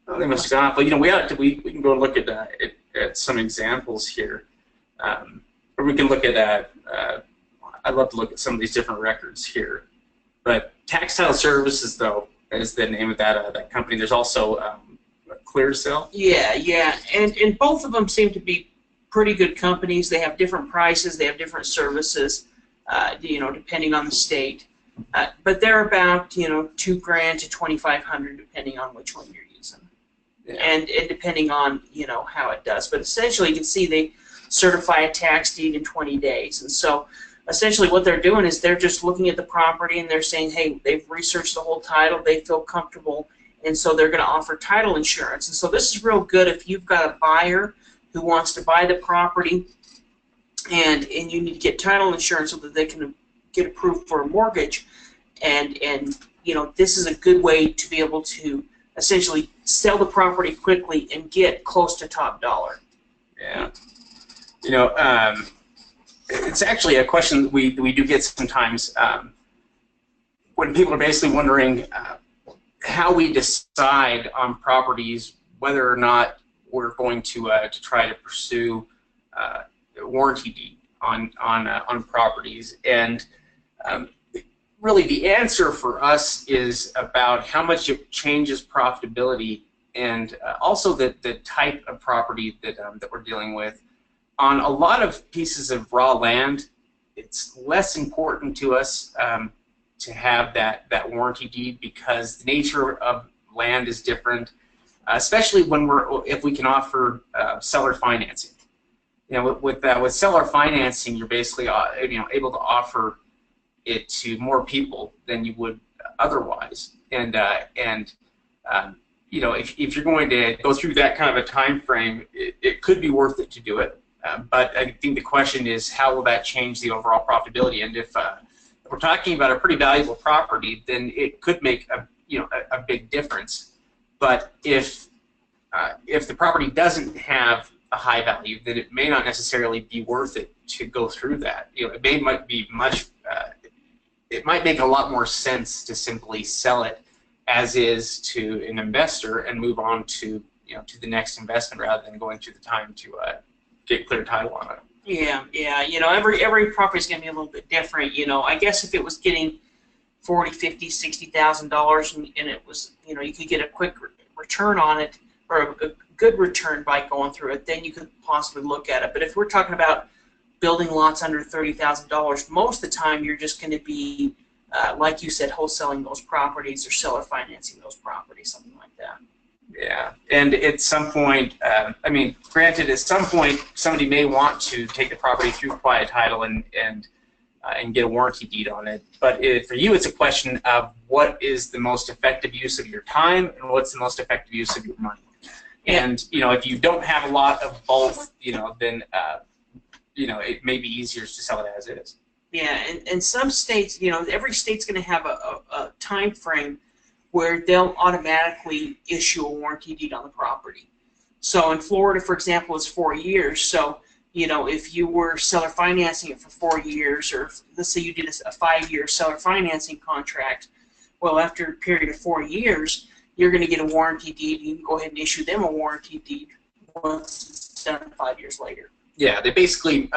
Well, they must have gone up. But we can go and look at some examples here, or we can look at. I'd love to look at some of these different records here. But Tax Title Services, though, is the name of that company. There's also ClearSale. Yeah, and both of them seem to be pretty good companies. They have different prices. They have different services, depending on the state. But they're about $2,000 to $2,500, depending on which one you're using, Yeah. and depending on how it does. But essentially, you can see they certify a tax deed in 20 days, and so essentially what they're doing is they're just looking at the property and they're saying, hey, they've researched the whole title, they feel comfortable, and so they're going to offer title insurance. And so this is real good if you've got a buyer who wants to buy the property and you need to get title insurance so that they can get approved for a mortgage, and this is a good way to be able to essentially sell the property quickly and get close to top dollar. Yeah. It's actually a question that we do get sometimes when people are basically wondering how we decide on properties whether or not we're going to try to pursue a warranty deed on properties. And really the answer for us is about how much it changes profitability, and also the type of property that we're dealing with. On a lot of pieces of raw land, it's less important to us to have that warranty deed because the nature of land is different, especially if we can offer seller financing. With seller financing, you're basically able to offer it to more people than you would otherwise, and if you're going to go through that kind of a time frame, it could be worth it to do it. But I think the question is, how will that change the overall profitability? And if we're talking about a pretty valuable property, then it could make a big difference. But if the property doesn't have a high value, then it may not necessarily be worth it to go through that. It might be it might make a lot more sense to simply sell it as is to an investor and move on to the next investment rather than going through the time to get clear title on it. Yeah. Every property is going to be a little bit different. I guess if it was getting $40,000, $50,000, $60,000, and it was, you could get a quick return on it, or a good return by going through it, then you could possibly look at it. But if we're talking about building lots under $30,000, most of the time you're just going to be, like you said, wholesaling those properties or seller financing those properties, something like that. Yeah, and at some point, granted, at some point somebody may want to take the property through quiet title and get a warranty deed on it. But for you, it's a question of what is the most effective use of your time and what's the most effective use of your money. And if you don't have a lot of both, then it may be easier to sell it as is. Yeah, and some states, every state's going to have a time frame where they'll automatically issue a warranty deed on the property. So in Florida, for example, it's 4 years. So, if you were seller financing it for 4 years, or let's say you did a 5-year seller financing contract, well, after a period of 4 years, you're going to get a warranty deed. You can go ahead and issue them a warranty deed once it's done 5 years later. Yeah, they basically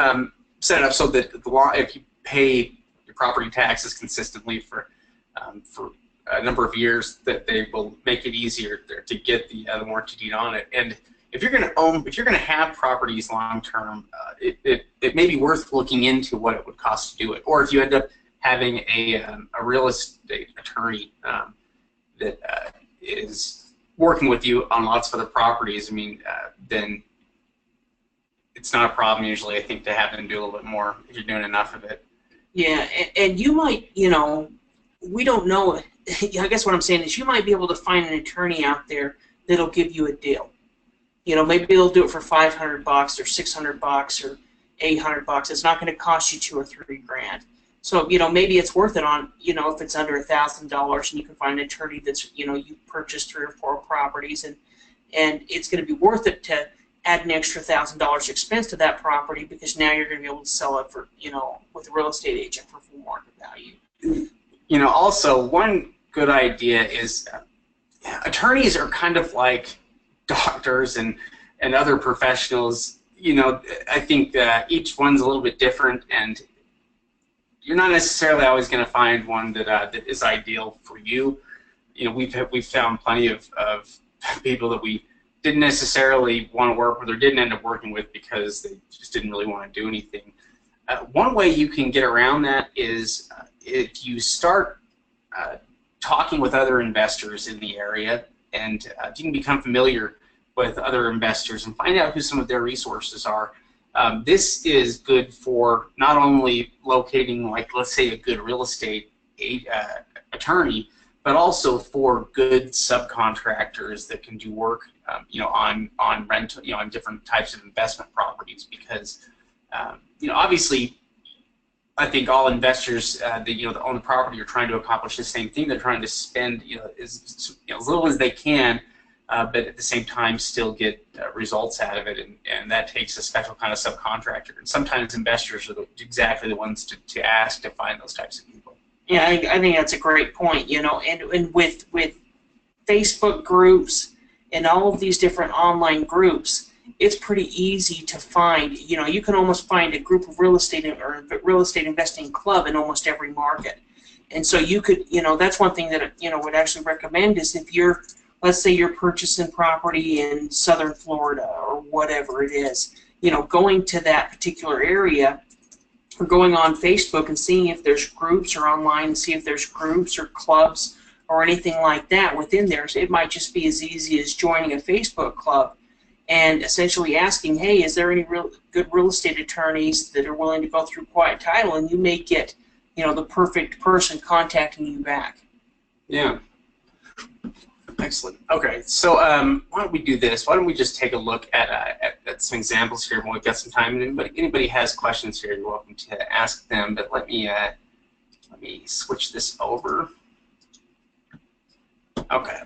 set it up so that if you pay your property taxes consistently for a number of years, that they will make it easier to get the warranty deed on it. And if you're going to have properties long term, it may be worth looking into what it would cost to do it. Or if you end up having a real estate attorney that is working with you on lots of other properties, then it's not a problem usually, I think, to have them do a little bit more if you're doing enough of it. Yeah, and you might, we don't know. I guess what I'm saying is you might be able to find an attorney out there that'll give you a deal. Maybe they'll do it for $500 or $600 or $800. It's not going to cost you $2 or $3 grand. So maybe it's worth it on if it's under $1,000 and you can find an attorney that's you purchased 3 or 4 properties, and and it's going to be worth it to add an extra $1,000 expense to that property because now you're going to be able to sell it for, with a real estate agent for full market value. Also one good idea is attorneys are kind of like doctors and other professionals. I think each one's a little bit different, and you're not necessarily always going to find one that is ideal for you. We've found plenty of people that we didn't necessarily want to work with or didn't end up working with because they just didn't really want to do anything. One way you can get around that is if you start talking with other investors in the area, and you can become familiar with other investors and find out who some of their resources are. This is good for not only locating, like, let's say, a good real estate attorney, but also for good subcontractors that can do work, on rental, on different types of investment properties. Because, obviously, I think all investors that own the property are trying to accomplish the same thing. They're trying to spend, as little as they can, but at the same time still get results out of it, and that takes a special kind of subcontractor. And sometimes investors are exactly the ones to ask to find those types of people. Yeah, I think that's a great point. And with Facebook groups and all of these different online groups, it's pretty easy to find. You can almost find a group of real estate or real estate investing club in almost every market. And so you could, that's one thing that would actually recommend is if you're, let's say you're purchasing property in southern Florida or whatever it is, going to that particular area or going on Facebook and seeing if there's groups, or online and see if there's groups or clubs or anything like that within there. So it might just be as easy as joining a Facebook club and essentially asking, hey, is there any good real estate attorneys that are willing to go through quiet title? And you may get, the perfect person contacting you back. Yeah. Excellent. Okay, so why don't we do this? Why don't we just take a look at some examples here when we've got some time? And anybody has questions here, you're welcome to ask them. But let me switch this over. Okay.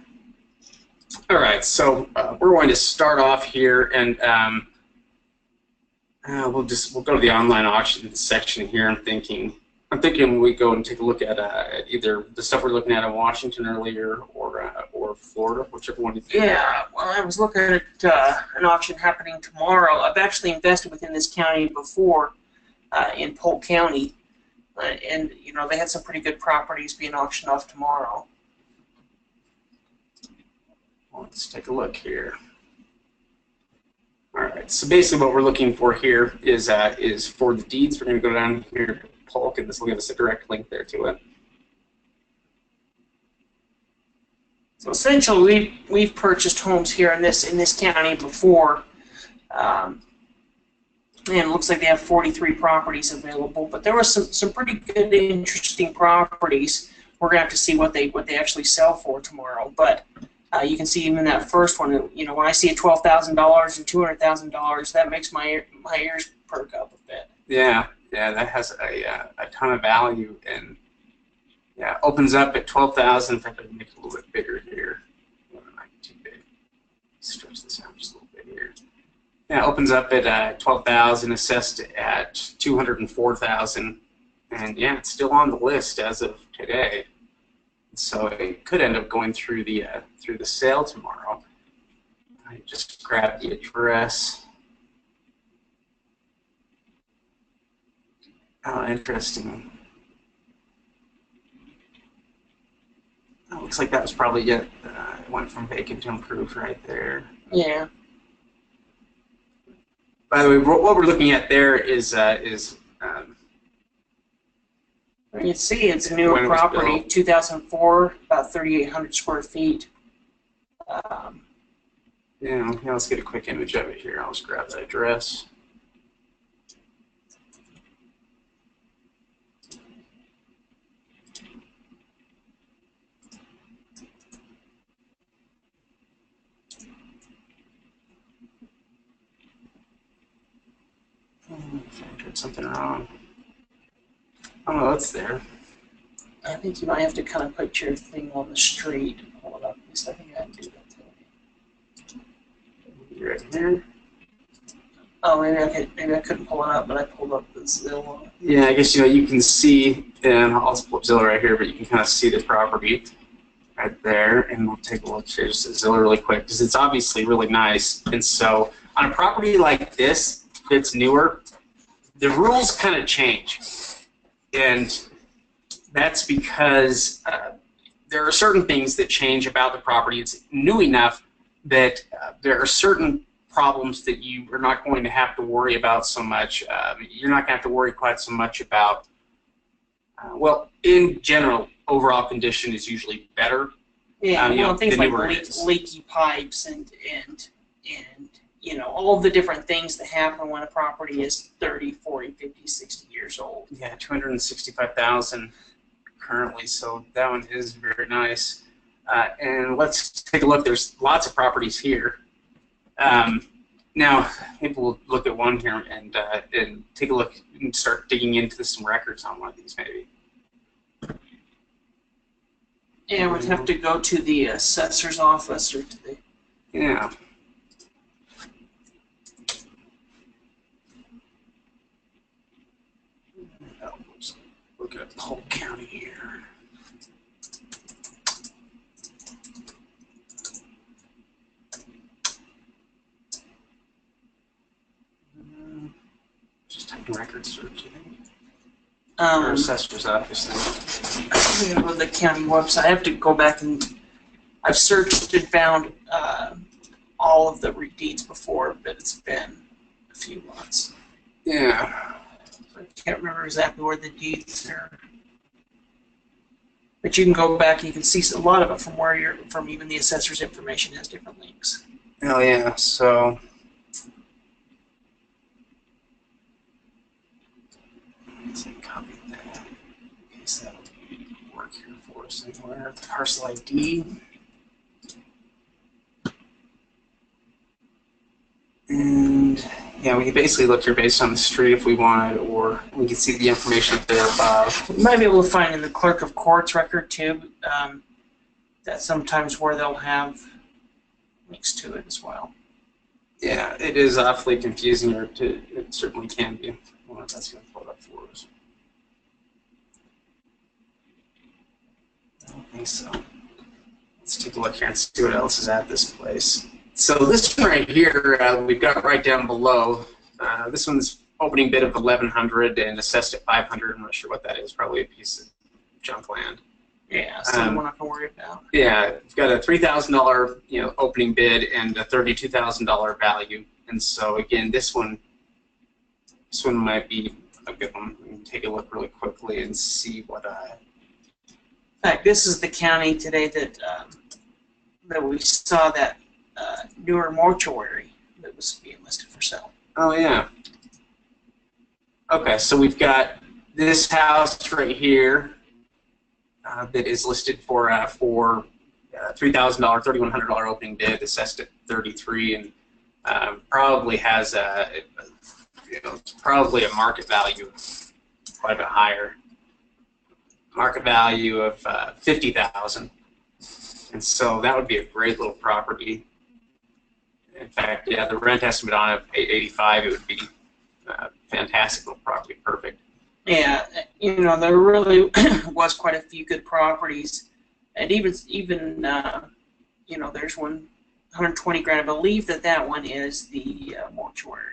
All right. So we're going to start off here, and we'll go to the online auction section here. I'm thinking we go and take a look at either the stuff we're looking at in Washington earlier or Florida, whichever one you think. Yeah, well, I was looking at an auction happening tomorrow. I've actually invested within this county before, in Polk County, and they had some pretty good properties being auctioned off tomorrow. Let's take a look here. All right, so basically what we're looking for here is for the deeds. We're going to go down here to Polk, and this will give us a direct link there to it. So essentially, we've purchased homes here in this county before, and it looks like they have 43 properties available. But there were some pretty good, interesting properties. We're gonna have to see what they actually sell for tomorrow. But you can see even that first one. When I see a $12,000 and $200,000, that makes my ears perk up a bit. Yeah, that has a ton of value, and yeah, opens up at $12,000. In fact, I can make it a little bit bigger here. Not too big. Stretch this out just a little bit here. Yeah, opens up at $12,000, assessed at $204,000, and yeah, it's still on the list as of today. So it could end up going through the sale tomorrow. I just grab the address. Oh, interesting. Oh, looks like that was probably it. It went from vacant to improved right there. Yeah. By the way, what we're looking at there is you can see it's a newer property, 2004, about 3,800 square feet. Yeah, let's get a quick image of it here. I'll just grab that address. I did something wrong. Oh no, that's there. I think you might have to kind of put your thing on the street and pull it up. At least I think I can do that today. right here. Oh, maybe I couldn't pull it up, but I pulled up the Zillow. Yeah, I guess you can see, and I'll pull up Zillow right here, but you can kind of see the property right there, and we'll take a look here just at Zillow really quick because it's obviously really nice. And so on a property like this that's newer, the rules kind of change, and that's because there are certain things that change about the property. It's new enough that there are certain problems that you are not going to have to worry about so much. You're not going to have to worry quite so much about, well, in general, overall condition is usually better. Yeah, well, things like leaky pipes and you know, all the different things that happen when a property is 30, 40, 50, 60 years old. Yeah, 265,000 currently, so that one is very nice. And let's take a look. There's lots of properties here. Now, maybe we'll look at one here and take a look and start digging into some records on one of these, maybe. Yeah, we'd have to go to the assessor's office or to the... Yeah. Look at Polk County here. Just typing record search, I think. Or assessor's office thing. We go to the county website. I have to go back and I've searched and found all of the deeds before, but it's been a few months. Yeah. I can't remember exactly where the deeds are. But you can go back and you can see a lot of it from where you're from. Even the assessor's information has different links. Oh yeah. So. Let's copy that. Okay, so that'll work here for us anywhere. Parcel ID. And yeah, we can basically look here based on the street if we wanted, or we can see the information up there above. You might be able to find in the clerk of court's record too. That's sometimes where they'll have links to it as well. Yeah, it is awfully confusing, or it certainly can be. Well, that's going to pull it up for us. I don't think so. Let's take a look here and see what else is at this place. So this one right here, we've got right down below. This one's opening bid of 1,100 and assessed at 500. I'm not sure what that is. Probably a piece of junk land. Yeah, so we're not going to worry about. Yeah, we've got a $3,000 opening bid and a $32,000 value. And so again, this one might be a good one. We can take a look really quickly and see what. In fact, this is the county today that we saw that newer mortuary that was being listed for sale. Oh yeah. Okay, so we've got this house right here that is listed for $3,000, $3,100 opening bid, assessed at 33, and probably has it's probably a market value quite a bit higher. Market value of $50,000, and so that would be a great little property. In fact, yeah, the rent estimate on it, $885, it would be a fantastic little property, perfect. Yeah, there really was quite a few good properties, and even there's one, 120 grand. I believe that one is the mortuary.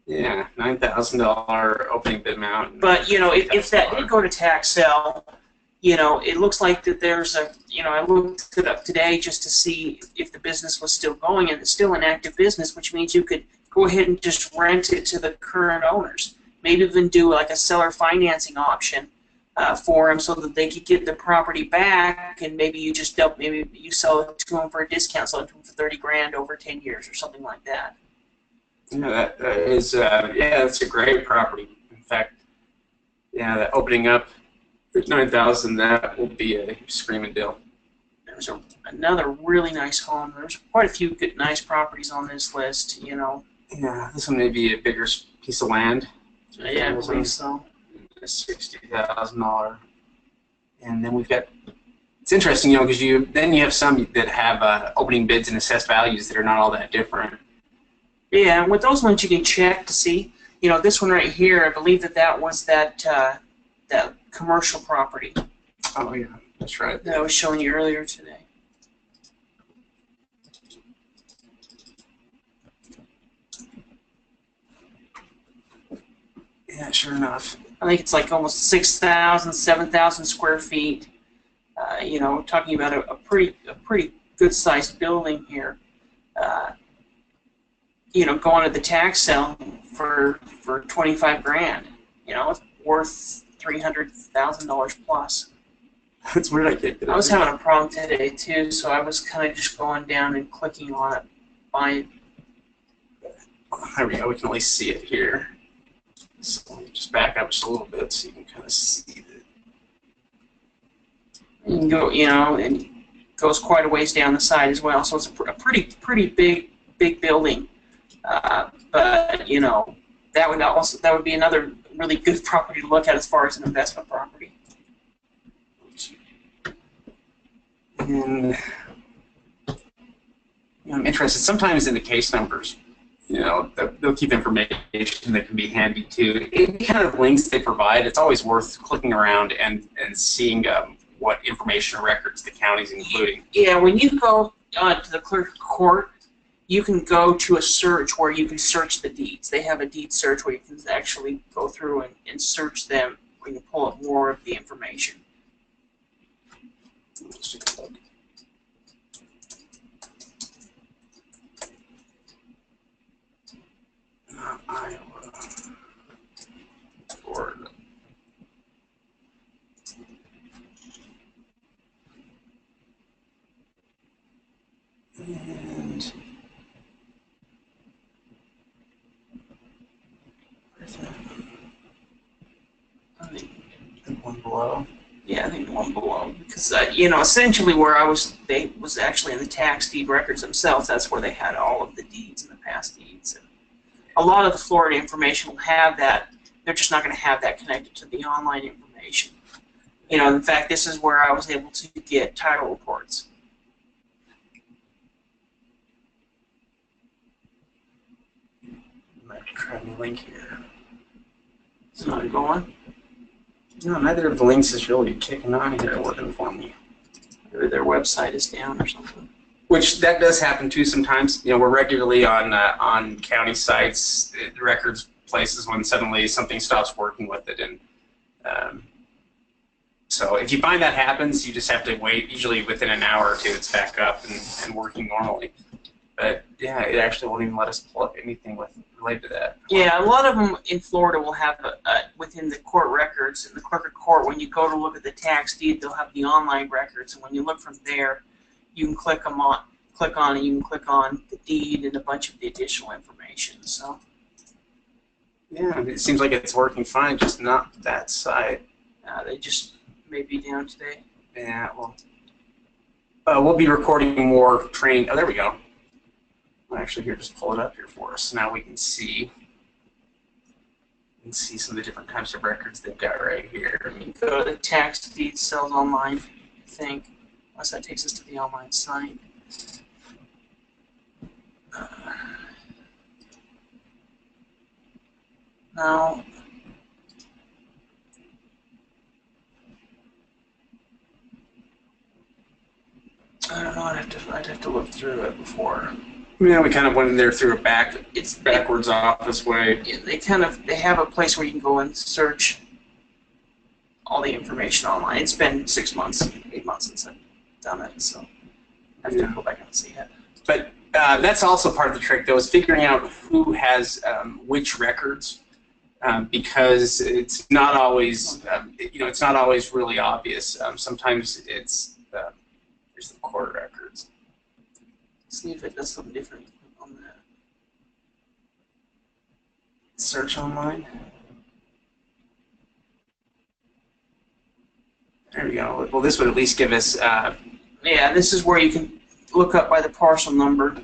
Yeah, $9,000 opening bid amount. But if that did go to tax sale, it looks like that there's I looked it up today just to see if the business was still going, and it's still an active business, which means you could go ahead and just rent it to the current owners. Maybe even do like a seller financing option for them, so that they could get the property back, and maybe you just sell it to them for a discount, sell it to them for 30 grand over 10 years or something like that. That is, that's a great property. In fact, yeah, that opening up at 9,000, that will be a screaming deal. There's another really nice home. There's quite a few good, nice properties on this list. Yeah, this one may be a bigger piece of land. Yeah, I believe so. $60,000, and then we've got. It's interesting, because you have some that have opening bids and assessed values that are not all that different. Yeah, and with those ones you can check to see. You know, this one right here, I believe that was that commercial property Oh yeah, that's right. that I was showing you earlier today. Yeah, sure enough. I think it's like almost 6,000, 7,000 square feet. You know, we're talking about a pretty good sized building here. You know, going to the tax sale for 25 grand. You know, it's worth $300,000 plus. That's weird. I was having a problem today too, so I was kind of just going down and clicking on it, buying. There we go. We can at least see it here. So let me just back up just a little bit so you can kind of see it. You can go, you know, and it goes quite a ways down the side as well. So it's a pretty big building. But you know, that would be another really good property to look at as far as an investment property. And I'm interested sometimes in the case numbers. You know, they'll keep information that can be handy too. Any kind of links they provide, it's always worth clicking around and seeing what information or records the county's including. Yeah, when you go to the clerk of court, you can go to a search where you can search the deeds. They have a deed search where you can actually go through and search them, where you can pull up more of the information. Let's take a look. Iowa, Florida. And I think one below. Yeah, I think the one below, because you know, essentially where I was, they was actually in the tax deed records themselves. That's where they had all of the deeds and the past deeds. And a lot of the Florida information will have that. They're just not going to have that connected to the online information. You know, in fact, this is where I was able to get title reports. Might try the link here. It's not going. No, neither of the links is really kicking on here, working for me. Maybe their website is down or something. Which that does happen too sometimes. You know, we're regularly on county sites, the records places when suddenly something stops working with it, and so if you find that happens, you just have to wait. Usually within an hour or two, it's back up and working normally. But yeah, it actually won't even let us pull up anything related to that. Yeah, a lot of them in Florida will have within the court records, in the clerk of court, when you go to look at the tax deed, they'll have the online records, and when you look from there, you can click on it, you can click on the deed and a bunch of the additional information. So yeah, it seems like it's working fine, just not that site. they just may be down today. Yeah, well, we'll be recording more training. Oh, there we go. Actually, here, just pull it up here for us. Now we can see some of the different types of records they've got right here. I mean, go to the tax deed sales online, I think, unless that takes us to the online site. Now, I don't know. I'd have to look through it before. Yeah, we kind of went in there through it's backwards off this way. Yeah, they have a place where you can go and search all the information online. It's been 6 months, 8 months since I've done it, so I have to go back and see it. But that's also part of the trick, though, is figuring out who has which records, because it's not always, it's not always really obvious. Sometimes it's here's the court records. See if it does something different on that. Search online. There we go. Well, this would at least give us. Yeah, this is where you can look up by the parcel number.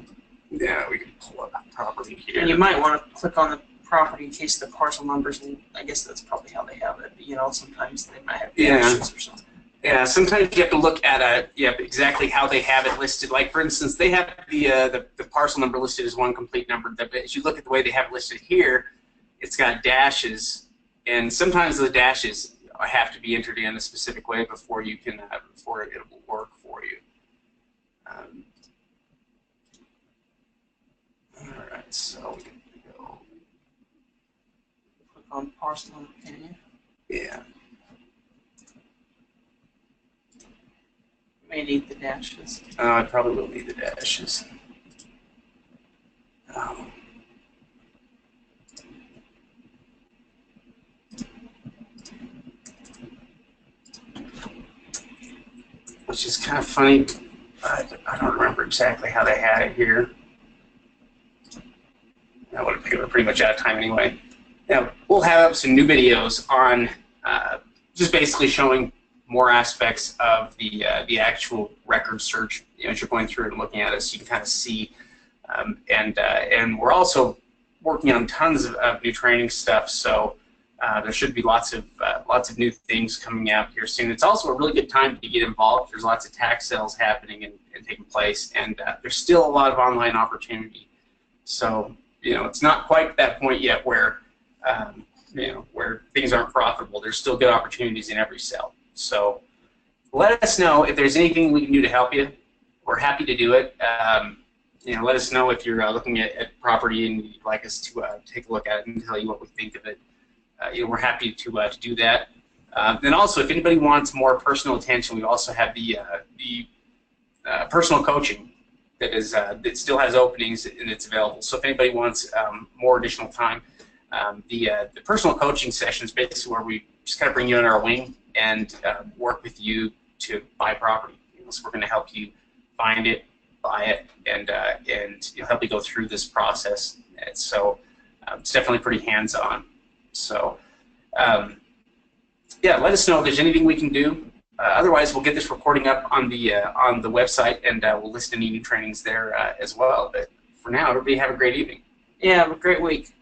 Yeah, we can pull up property here. And you might want to click on the property in case the parcel numbers, and I guess that's probably how they have it. You know, sometimes they might have issues or something. Yeah, sometimes you have to look at exactly how they have it listed. Like for instance, they have the parcel number listed as one complete number. But as you look at the way they have it listed here, it's got dashes, and sometimes the dashes have to be entered in a specific way before you can before it will work for you. All right, so we can go. Click on parcel number, can you? Yeah. May need the dashes. I probably will need the dashes. Which is kind of funny. I don't remember exactly how they had it here. That would have taken pretty much out of time anyway. Now, we'll have some new videos on just basically showing more aspects of the actual record search, as you're going through and looking at it, so you can kind of see. And we're also working on tons of new training stuff, so there should be lots of new things coming out here soon. It's also a really good time to get involved. There's lots of tax sales happening and taking place, and there's still a lot of online opportunity. So it's not quite that point yet where where things aren't profitable. There's still good opportunities in every sale. So let us know if there's anything we can do to help you. We're happy to do it. Let us know if you're looking at property and you'd like us to take a look at it and tell you what we think of it. We're happy to do that. Then also, if anybody wants more personal attention, we also have the personal coaching that still has openings and it's available. So if anybody wants more additional time, the personal coaching session is basically where we just kind of bring you under our wing and work with you to buy property. So we're going to help you find it, buy it, and help you go through this process. And so it's definitely pretty hands-on. So yeah, let us know if there's anything we can do. Otherwise, we'll get this recording up on the website, and we'll list any new trainings there as well. But for now, everybody have a great evening. Yeah, have a great week.